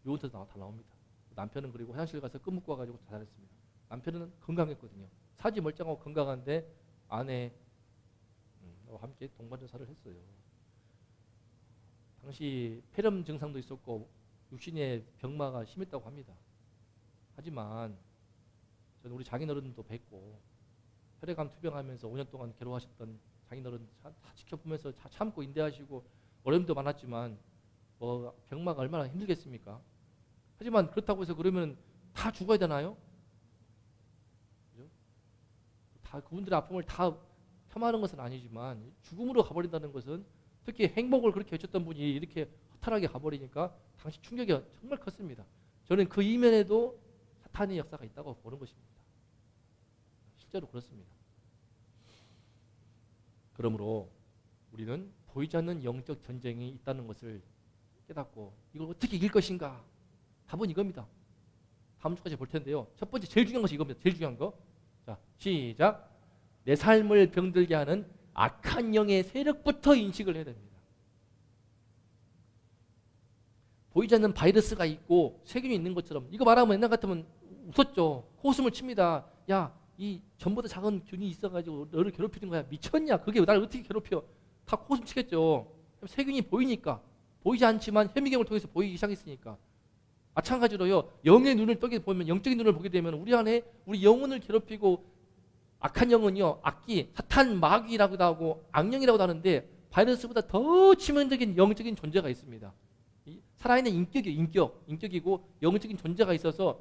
요원에서 다 나옵니다. 남편은 그리고 화장실 가서 끈 묶고 와가지고 자살했습니다. 남편은 건강했거든요. 사지 멀쩡하고 건강한데 아내와 함께 동반 자살을 했어요. 당시 폐렴 증상도 있었고 육신의 병마가 심했다고 합니다. 하지만 저는 우리 장인어른도 뵙고 혈액암 투병하면서 5년 동안 괴로워하셨던 장인어른 다 지켜보면서 참고 인내하시고 어려움도 많았지만 뭐 병마가 얼마나 힘들겠습니까? 하지만 그렇다고 해서 그러면 다 죽어야 되나요? 그죠? 다 그분들의 아픔을 다 폄하하는 것은 아니지만 죽음으로 가버린다는 것은 특히 행복을 그렇게 외쳤던 분이 이렇게 허탈하게 가버리니까 당시 충격이 정말 컸습니다. 저는 그 이면에도 사탄의 역사가 있다고 보는 것입니다. 실제로 그렇습니다. 그러므로 우리는 보이지 않는 영적 전쟁이 있다는 것을 깨닫고 이걸 어떻게 이길 것인가? 답은 이겁니다. 다음 주까지 볼 텐데요. 첫 번째 제일 중요한 것이 이겁니다. 제일 중요한 거. 자, 시작. 내 삶을 병들게 하는 악한 영의 세력부터 인식을 해야 됩니다. 보이지 않는 바이러스가 있고 세균이 있는 것처럼 이거 말하면 옛날 같으면 웃었죠. 코웃음을 칩니다. 야, 이 전보다 작은 균이 있어가지고 너를 괴롭히는 거야. 미쳤냐? 그게 나를 어떻게 괴롭혀? 다 코웃음 치겠죠. 세균이 보이니까. 보이지 않지만 현미경을 통해서 보이기 시작했으니까. 마찬가지로요. 영의 눈을 떠게 보면 영적인 눈을 보게 되면 우리 안에 우리 영혼을 괴롭히고 악한 영은요. 악기, 사탄, 마귀라고도 하고 악령이라고도 하는데 바이러스보다 더 치명적인 영적인 존재가 있습니다. 살아있는 인격이고 영적인 존재가 있어서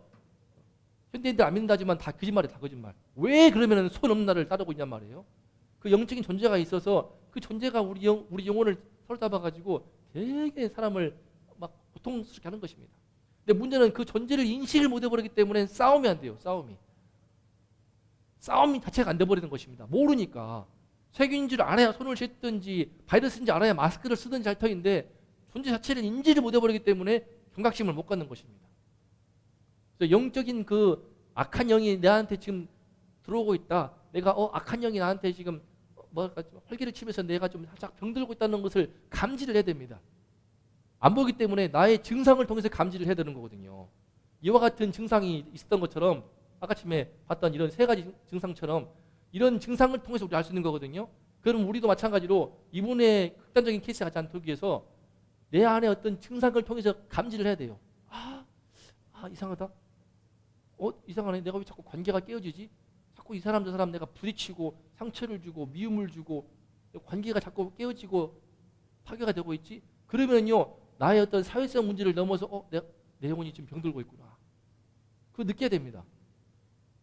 현대인들 안 믿는다지만 다 거짓말이에요. 다 거짓말. 왜 그러면 손 없는 나를 따르고 있냔 말이에요. 그 영적인 존재가 있어서 그 존재가 우리 영혼을 서로 잡아가지고 되게 사람을 막 고통스럽게 하는 것입니다. 근데 문제는 그 존재를 인식을 못 해버리기 때문에 싸움이 안 돼요. 싸움이 자체가 안 돼버리는 것입니다. 모르니까. 세균인 줄 알아야 손을 씻든지 바이러스인지 알아야 마스크를 쓰든지 할 터인데 존재 자체를 인지를 못 해버리기 때문에 경각심을 못 갖는 것입니다. 그래서 영적인 그 악한 영이 내한테 지금 들어오고 있다. 내가 악한 영이 나한테 지금 뭐랄까 활기를 치면서 내가 좀 살짝 병들고 있다는 것을 감지를 해야 됩니다. 안 보기 때문에 나의 증상을 통해서 감지를 해야 되는 거거든요. 이와 같은 증상이 있었던 것처럼 아까 처음에 봤던 이런 세 가지 증상처럼 이런 증상을 통해서 우리 알 수 있는 거거든요. 그럼 우리도 마찬가지로 이분의 극단적인 케이스에 가지 않기 위해서 내 안에 어떤 증상을 통해서 감지를 해야 돼요. 이상하다. 이상하네. 내가 왜 자꾸 관계가 깨어지지? 자꾸 이 사람 저 사람 내가 부딪히고 상처를 주고 미움을 주고 관계가 자꾸 깨어지고 파괴가 되고 있지? 그러면요. 나의 어떤 사회성 문제를 넘어서 내 영혼이 지금 병들고 있구나. 그거 느껴야 됩니다.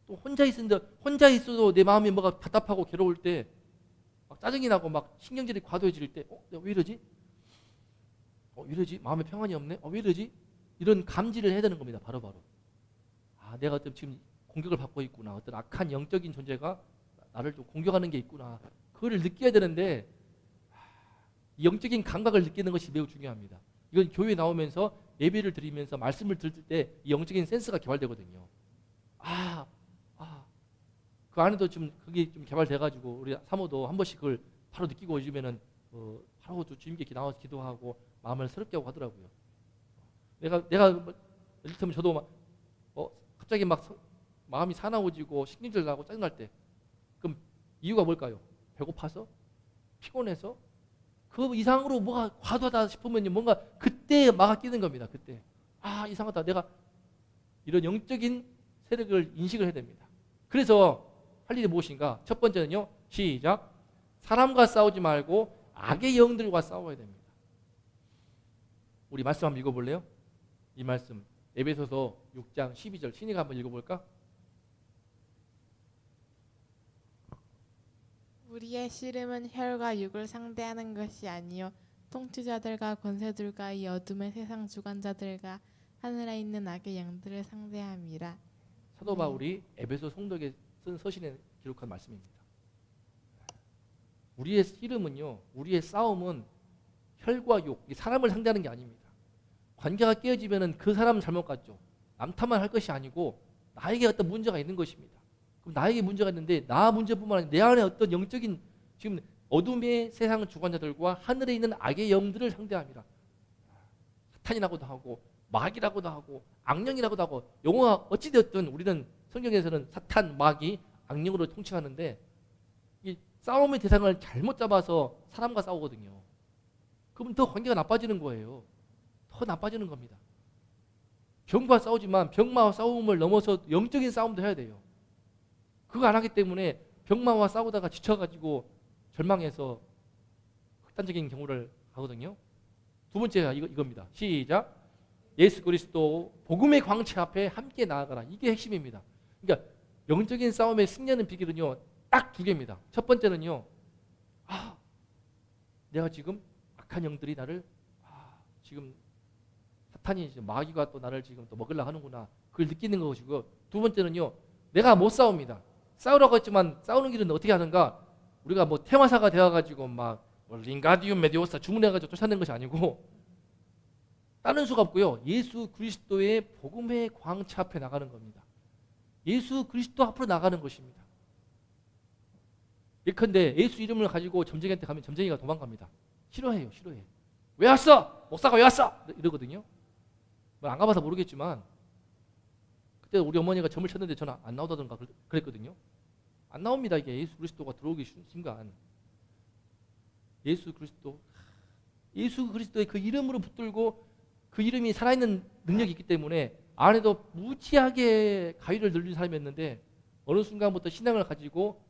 또 혼자 있어도 내 마음이 뭐가 답답하고 괴로울 때 막 짜증이 나고 막 신경질이 과도해질 때 내가 왜 이러지? 왜 이러지? 마음에 평안이 없네? 왜 이러지? 이런 감지를 해야 되는 겁니다. 바로바로. 내가 어떤 지금 공격을 받고 있구나. 어떤 악한 영적인 존재가 나를 좀 공격하는 게 있구나. 그거를 느껴야 되는데 영적인 감각을 느끼는 것이 매우 중요합니다. 이건 교회에 나오면서 예배를 드리면서 말씀을 들을 때 이 영적인 센스가 개발되거든요. 그 안에도 좀 그게 좀 개발돼가지고 우리 사모도 한 번씩 그걸 바로 느끼고 오시면은 바로 또 주님께 나와서 기도하고 마음을 새롭게 하고 하더라고요. 내가 예를 들면 저도 막 갑자기 막 마음이 사나워지고 신경질 나고 짜증날 때 그럼 이유가 뭘까요? 배고파서? 피곤해서? 그 이상으로 뭐가 과도하다 싶으면 뭔가 그때 막아 끼는 겁니다. 그때 이상하다. 내가 이런 영적인 세력을 인식을 해야 됩니다. 그래서 할 일이 무엇인가? 첫 번째는요. 시작. 사람과 싸우지 말고 악의 영들과 싸워야 됩니다. 우리 말씀 한번 읽어볼래요? 이 말씀 에베소서 6장 12절 신이가 한번 읽어볼까? 우리의 씨름은 혈과 육을 상대하는 것이 아니요 통치자들과 권세들과 이 어둠의 세상 주관자들과 하늘에 있는 악의 영들을 상대함이라. 사도 바울이 에베소 성도에게 쓴 서신에 기록한 말씀입니다. 우리의 씨름은요, 우리의 싸움은 혈과 육, 사람을 상대하는 게 아닙니다. 관계가 깨어지면은 그 사람은 잘못 갔죠. 남 탓만 할 것이 아니고 나에게 어떤 문제가 있는 것입니다. 그럼 나에게 문제가 있는데 나 문제뿐만 아니라 내 안에 어떤 영적인 지금 어둠의 세상 주관자들과 하늘에 있는 악의 영들을 상대합니다. 사탄이라고도 하고 마귀라고도 하고 악령이라고도 하고 용어가 어찌되었든 우리는 성경에서는 사탄, 마귀, 악령으로 통칭하는데 이 싸움의 대상을 잘못 잡아서 사람과 싸우거든요. 그러면 더 관계가 나빠지는 거예요. 더 나빠지는 겁니다. 병과 싸우지만 병마와 싸움을 넘어서 영적인 싸움도 해야 돼요. 그거 안 하기 때문에 병마와 싸우다가 지쳐가지고 절망해서 극단적인 경우를 하거든요. 두 번째가 이겁니다. 시작. 예수 그리스도 복음의 광채 앞에 함께 나아가라. 이게 핵심입니다. 그러니까 영적인 싸움의 승리하는 비결은요. 딱 두 개입니다. 첫 번째는요. 내가 지금 악한 영들이 나를 지금 사탄이 마귀가 또 나를 지금 또 먹으려고 하는구나. 그걸 느끼는 것이고, 두 번째는요, 내가 못 싸웁니다. 싸우라고 했지만 싸우는 길은 어떻게 하는가? 우리가 뭐 테마사가 되어가지고 막 링가디움 메디오사 주문해가지고 쫓아내는 것이 아니고 다른 수가 없고요. 예수 그리스도의 복음의 광채 앞에 나가는 겁니다. 예수 그리스도 앞으로 나가는 것입니다. 예컨대 예수 이름을 가지고 점쟁이한테 가면 점쟁이가 도망갑니다. 싫어해요. 싫어해. 왜 왔어? 목사가 왜 왔어? 이러거든요. 뭐 안 가봐서 모르겠지만 그때 우리 어머니가 점을 쳤는데 저는 안 나오다던가 그랬거든요. 안 나옵니다. 이게 예수 그리스도가 들어오기 순간 예수 그리스도의 그 이름으로 붙들고 그 이름이 살아있는 능력이 있기 때문에 안에도 무지하게 가위를 늘린 사람이었는데 어느 순간부터 신앙을 가지고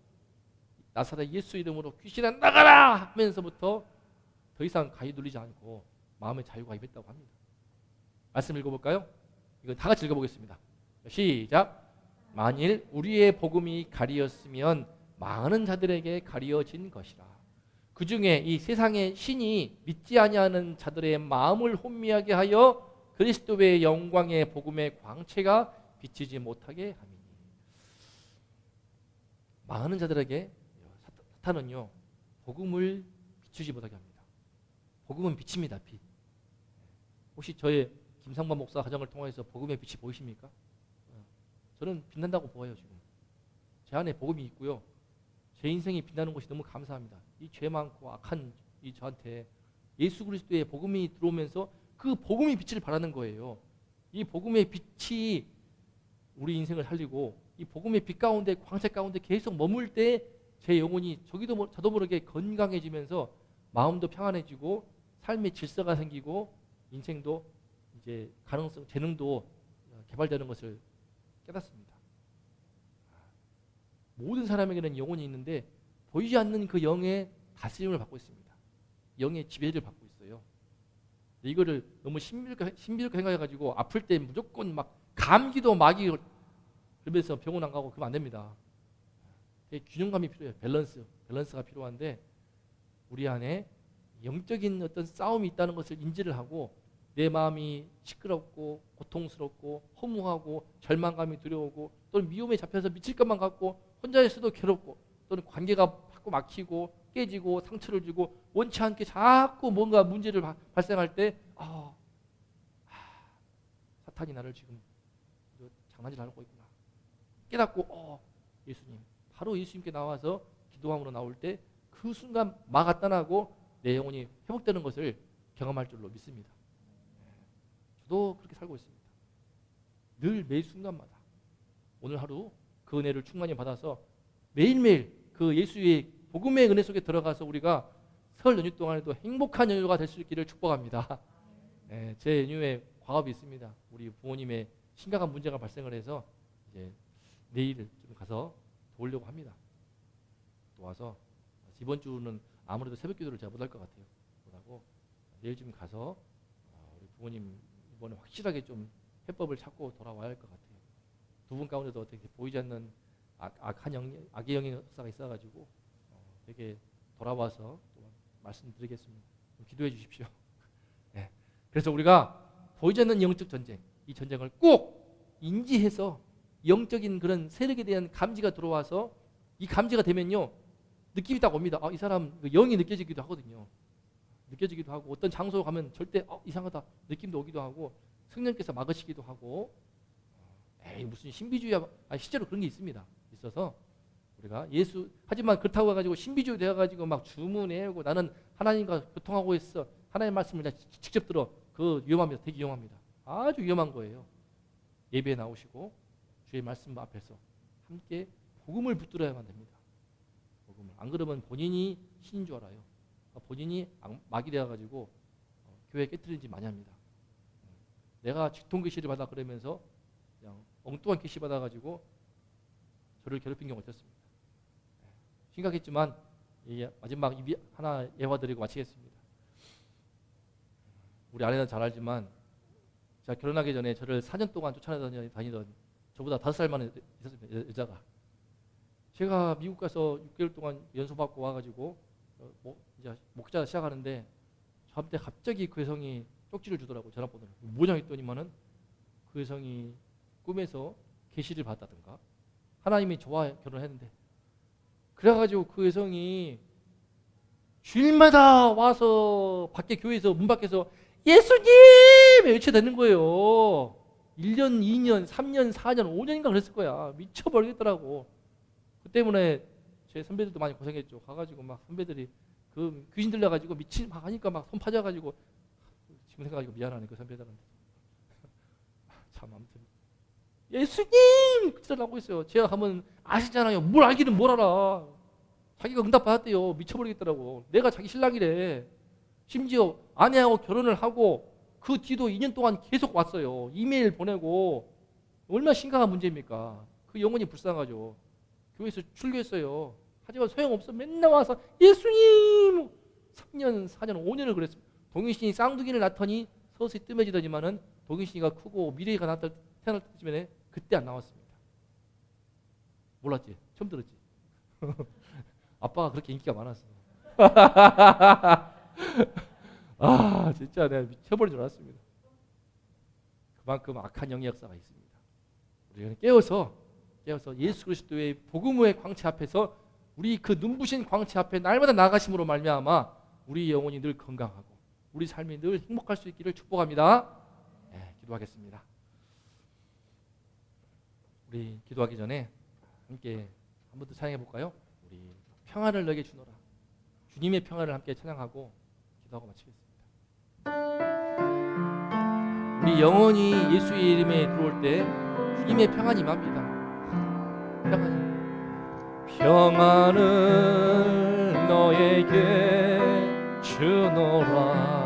나사렛 예수 이름으로 귀신아 나가라 하면서부터 더 이상 가위 눌리지 않고 마음의 자유가 임했다고 합니다. 말씀 읽어볼까요? 이건 다 같이 읽어보겠습니다. 시작. 만일 우리의 복음이 가리었으면 많은 자들에게 가리어진 것이라. 그 중에 이 세상의 신이 믿지 아니하는 자들의 마음을 혼미하게 하여 그리스도의 영광의 복음의 광채가 비치지 못하게 함이니. 많은 자들에게 사탄은요 복음을 비추지 못하게 합니다. 복음은 빛입니다. 빛. 혹시 저의 김상만 목사 가정을 통해서 복음의 빛이 보이십니까? 저는 빛난다고 보아요. 지금 제 안에 복음이 있고요. 제 인생이 빛나는 것이 너무 감사합니다. 이 죄 많고 악한 이 저한테 예수 그리스도의 복음이 들어오면서 그 복음이 빛을 발하는 거예요. 이 복음의 빛이 우리 인생을 살리고 이 복음의 빛 가운데 광채 가운데 계속 머물 때 제 영혼이 저도 모르게 건강해지면서 마음도 평안해지고 삶의 질서가 생기고 인생도 이제 가능성, 재능도 개발되는 것을 깨닫습니다. 모든 사람에게는 영혼이 있는데 보이지 않는 그 영의 다스림을 받고 있습니다. 영의 지배를 받고 있어요. 이거를 너무 신비롭게 생각해가지고 아플 때 무조건 막 감기도 막이 그러면서 병원 안 가고 그러면 안 됩니다. 균형감이 필요해요. 밸런스가 필요한데 우리 안에 영적인 어떤 싸움이 있다는 것을 인지를 하고 내 마음이 시끄럽고 고통스럽고 허무하고 절망감이 두려우고 또는 미움에 잡혀서 미칠 것만 같고 혼자 있어도 괴롭고 또는 관계가 자꾸 막히고 깨지고 상처를 주고 원치 않게 자꾸 뭔가 문제를 발생할 때 사탄이 나를 지금 장난질 하고 있구나 깨닫고 예수님 바로 예수님께 나와서 기도함으로 나올 때 그 순간 마가 떠나고 내 영혼이 회복되는 것을 경험할 줄로 믿습니다. 저도 그렇게 살고 있습니다. 늘 매 순간마다 오늘 하루 그 은혜를 충만히 받아서 매일매일 그 예수의 복음의 은혜 속에 들어가서 우리가 설 연휴 동안에도 행복한 연휴가 될 수 있기를 축복합니다. 제 연휴에 과업이 있습니다. 우리 부모님의 심각한 문제가 발생을 해서 이제 내일 좀 가서 도우려고 합니다. 도와서 이번 주는 아무래도 새벽 기도를 제가 못할 것 같아요. 못하고 내일 좀 가서 우리 부모님 이번에 확실하게 좀 해법을 찾고 돌아와야 할 것 같아요. 두 분 가운데도 어떻게 보이지 않는 악의 영의 역사가 있어가지고 되게 돌아와서 또 말씀드리겠습니다. 좀 기도해 주십시오. 네. 그래서 우리가 보이지 않는 영적 전쟁, 이 전쟁을 꼭 인지해서 영적인 그런 세력에 대한 감지가 들어와서 이 감지가 되면요 느낌이 딱 옵니다. 이 사람 영이 느껴지기도 하거든요. 느껴지기도 하고 어떤 장소에 가면 절대 이상하다 느낌도 오기도 하고 성령께서 막으시기도 하고 무슨 신비주의야 실제로 그런 게 있습니다. 있어서 우리가 하지만 그렇다고 해가지고 신비주의 되어가지고 막 주문해오고 나는 하나님과 교통하고 있어 하나님의 말씀을 직접 들어 그 위험합니다. 되게 위험합니다. 아주 위험한 거예요. 예배에 나오시고 주의 말씀 앞에서 함께 복음을 붙들어야만 됩니다. 복음을. 안 그러면 본인이 신인 줄 알아요. 본인이 막이 되어가지고 교회 깨뜨리는지 많이 합니다. 내가 직통계시를 받아 그러면서 그냥 엉뚱한 계시 받아가지고 저를 괴롭힌 경우가 있었습니다. 심각했지만 마지막 하나 예화 드리고 마치겠습니다. 우리 아내는 잘 알지만 제가 결혼하기 전에 저를 4년 동안 쫓아다니던 저보다 5살 만에 있었습니다. 여자가. 제가 미국 가서 6개월 동안 연수받고 와가지고 이제 목자 시작하는데 저한테 갑자기 그 여성이 쪽지를 주더라고. 전화번호를. 뭐냐 했더니만은 그 여성이 꿈에서 계시를 받았던가 하나님이 저와 결혼했는데, 그래가지고 그 여성이 주일마다 와서 밖에 교회에서 문 밖에서 예수님 외쳐대는 거예요. 1년, 2년, 3년, 4년, 5년인가 그랬을 거야. 미쳐버리겠더라고. 그 때문에 제 선배들도 많이 고생했죠. 가가지고 막 선배들이 그 귀신 들려가지고 미친 막 하니까 막 손 파져가지고, 지금 생각하니까 미안하네 그 선배들한테. 참 아무튼 예수님 그러고 있어요. 제가 가면 아시잖아요. 뭘 알기는 뭘 알아. 자기가 응답 받았대요. 미쳐버리겠더라고. 내가 자기 신랑이래. 심지어 아내하고 결혼을 하고 그 뒤도 2년 동안 계속 왔어요. 이메일 보내고. 얼마나 심각한 문제입니까? 그 영혼이 불쌍하죠. 교회에서 출교했어요. 하지만 소용없어. 맨날 와서 예수님 3년 4년 5년을 그랬습니다. 동윤신이 쌍둥이를 낳더니 서서히 뜸해지더니만은 동윤신이가 크고 미래가 태어날 때쯤에 그때 안 나왔습니다. 몰랐지? 처음 들었지? 아빠가 그렇게 인기가 많았어. 아 진짜 내가 미쳐버린 줄 알았습니다. 그만큼 악한 영의 역사가 있습니다. 우리는 깨어서 예수 그리스도의 복음의 광채 앞에서, 우리 그 눈부신 광채 앞에 날마다 나가심으로 말미암아 우리 영혼이 늘 건강하고 우리 삶이 늘 행복할 수 있기를 축복합니다. 네, 기도하겠습니다. 우리 기도하기 전에 함께 한 번 더 찬양해 볼까요? 우리 평안을 너에게 주노라. 주님의 평안을 함께 찬양하고 기도하고 마치겠습니다. 우리 영혼이 예수의 이름에 들어올 때 주님의 평안이 임합니다. 평안을 너에게 주노라.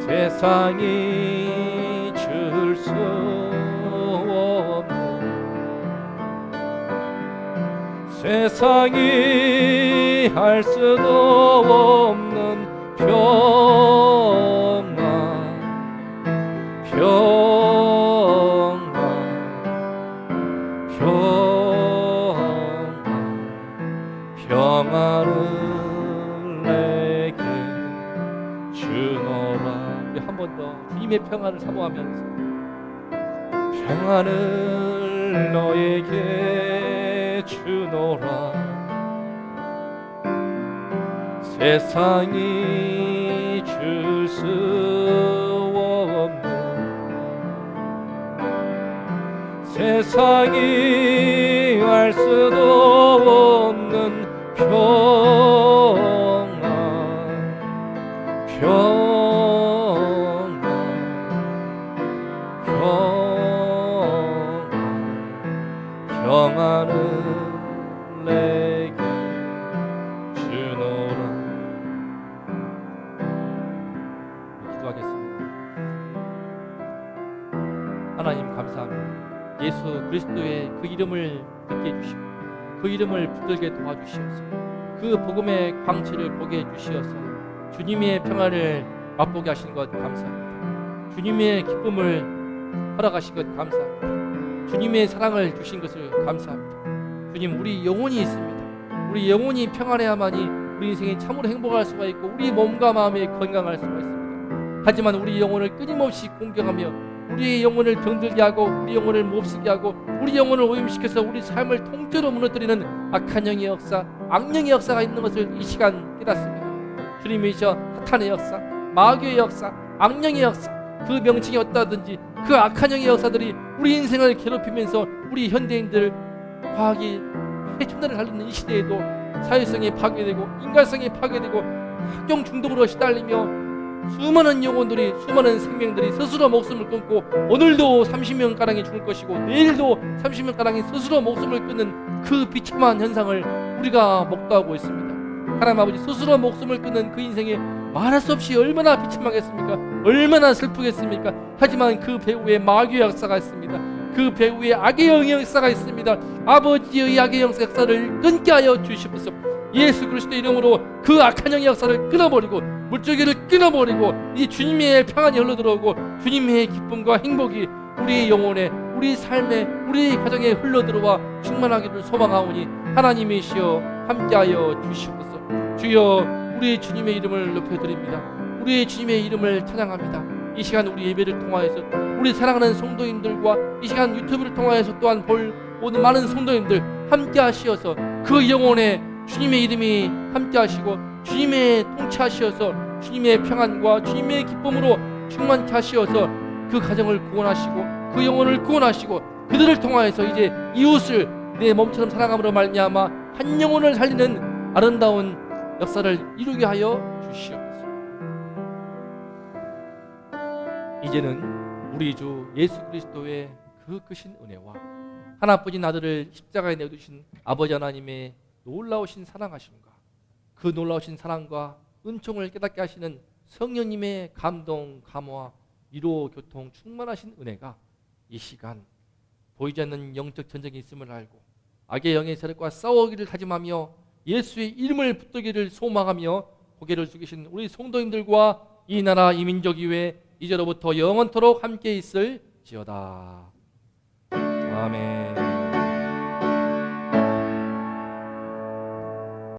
세상이 줄 수 없는, 세상이 할 수도 없는 평안, 평안을 내게 주노라. 우리 한 번 더 주님의 평안을 사모하면서, 평안을 너에게 주노라. 세상이 줄 수 없는, 세상이 알 수도 없는 평안, 평안을 내게 주노라. 기도하겠습니다. 하나님 감사합니다. 예수 그리스도의 그 이름을 듣게 해주시고 그 이름을 붙들게 도와주시옵소서. 그 복음의 광채를 보게 해주시어서 주님의 평안을 맛보게 하신 것 감사합니다. 주님의 기쁨을 허락하신 것 감사합니다. 주님의 사랑을 주신 것을 감사합니다. 주님, 우리 영혼이 있습니다. 우리 영혼이 평안해야만이 우리 인생이 참으로 행복할 수가 있고 우리 몸과 마음이 건강할 수가 있습니다. 하지만 우리 영혼을 끊임없이 공격하며 우리의 영혼을 병들게 하고 우리 영혼을 몹시게 하고 우리 영혼을 오염시켜서 우리 삶을 통째로 무너뜨리는 악한 영의 역사, 악령의 역사가 있는 것을 이 시간 깨닫습니다. 주님이셔 사탄의 역사, 마귀의 역사, 악령의 역사, 그 명칭이 어떠하든지 그 악한 영의 역사들이 우리 인생을 괴롭히면서 우리 현대인들 과학이 최첨단을 달리는 이 시대에도 사회성이 파괴되고 인간성이 파괴되고 학종 중독으로 시달리며 수많은 영혼들이, 수많은 생명들이 스스로 목숨을 끊고 오늘도 30명가량이 죽을 것이고 내일도 30명가량이 스스로 목숨을 끊는 그 비참한 현상을 우리가 목도하고 있습니다. 하나님 아버지, 스스로 목숨을 끊는 그 인생에 말할 수 없이 얼마나 비참하겠습니까? 얼마나 슬프겠습니까? 하지만 그 배후에 마귀의 역사가 있습니다. 그 배후에 악의 영의 역사가 있습니다. 아버지의 악의 역사를 끊게 하여 주시옵소서. 예수 그리스도의 이름으로 그 악한 영의 역사를 끊어버리고 물줄기를 끊어버리고 이 주님의 평안이 흘러들어오고 주님의 기쁨과 행복이 우리의 영혼에, 우리 삶에, 우리 가정에 흘러들어와 충만하기를 소망하오니 하나님이시여 함께하여 주시옵소서. 주여, 우리 주님의 이름을 높여드립니다. 우리 주님의 이름을 찬양합니다. 이 시간 우리 예배를 통하여서 우리 사랑하는 성도님들과 이 시간 유튜브를 통하여서 또한 볼 모든 많은 성도님들 함께 하시어서 그 영혼에 주님의 이름이 함께 하시고 주님의 통치하시어서 주님의 평안과 주님의 기쁨으로 충만케 하시어서 그 가정을 구원하시고 그 영혼을 구원하시고 그들을 통하여서 이제 이웃을 내 몸처럼 사랑함으로 말미암아 한 영혼을 살리는 아름다운 역사를 이루게 하여 주시옵소서. 이제는 우리 주 예수 그리스도의 그 크신 은혜와 하나뿐인 아들을 십자가에 내어두신 아버지 하나님의 놀라우신 사랑하심과 그 놀라우신 사랑과 은총을 깨닫게 하시는 성령님의 감동, 감화, 위로, 교통, 충만하신 은혜가 이 시간 보이지 않는 영적 전쟁이 있음을 알고 악의 영의 세력과 싸우기를 다짐하며 예수의 이름을 붙들기를 소망하며 고개를 숙이신 우리 성도님들과 이 나라 이 민족 이외에 이제로부터 영원토록 함께 있을지어다. 아멘.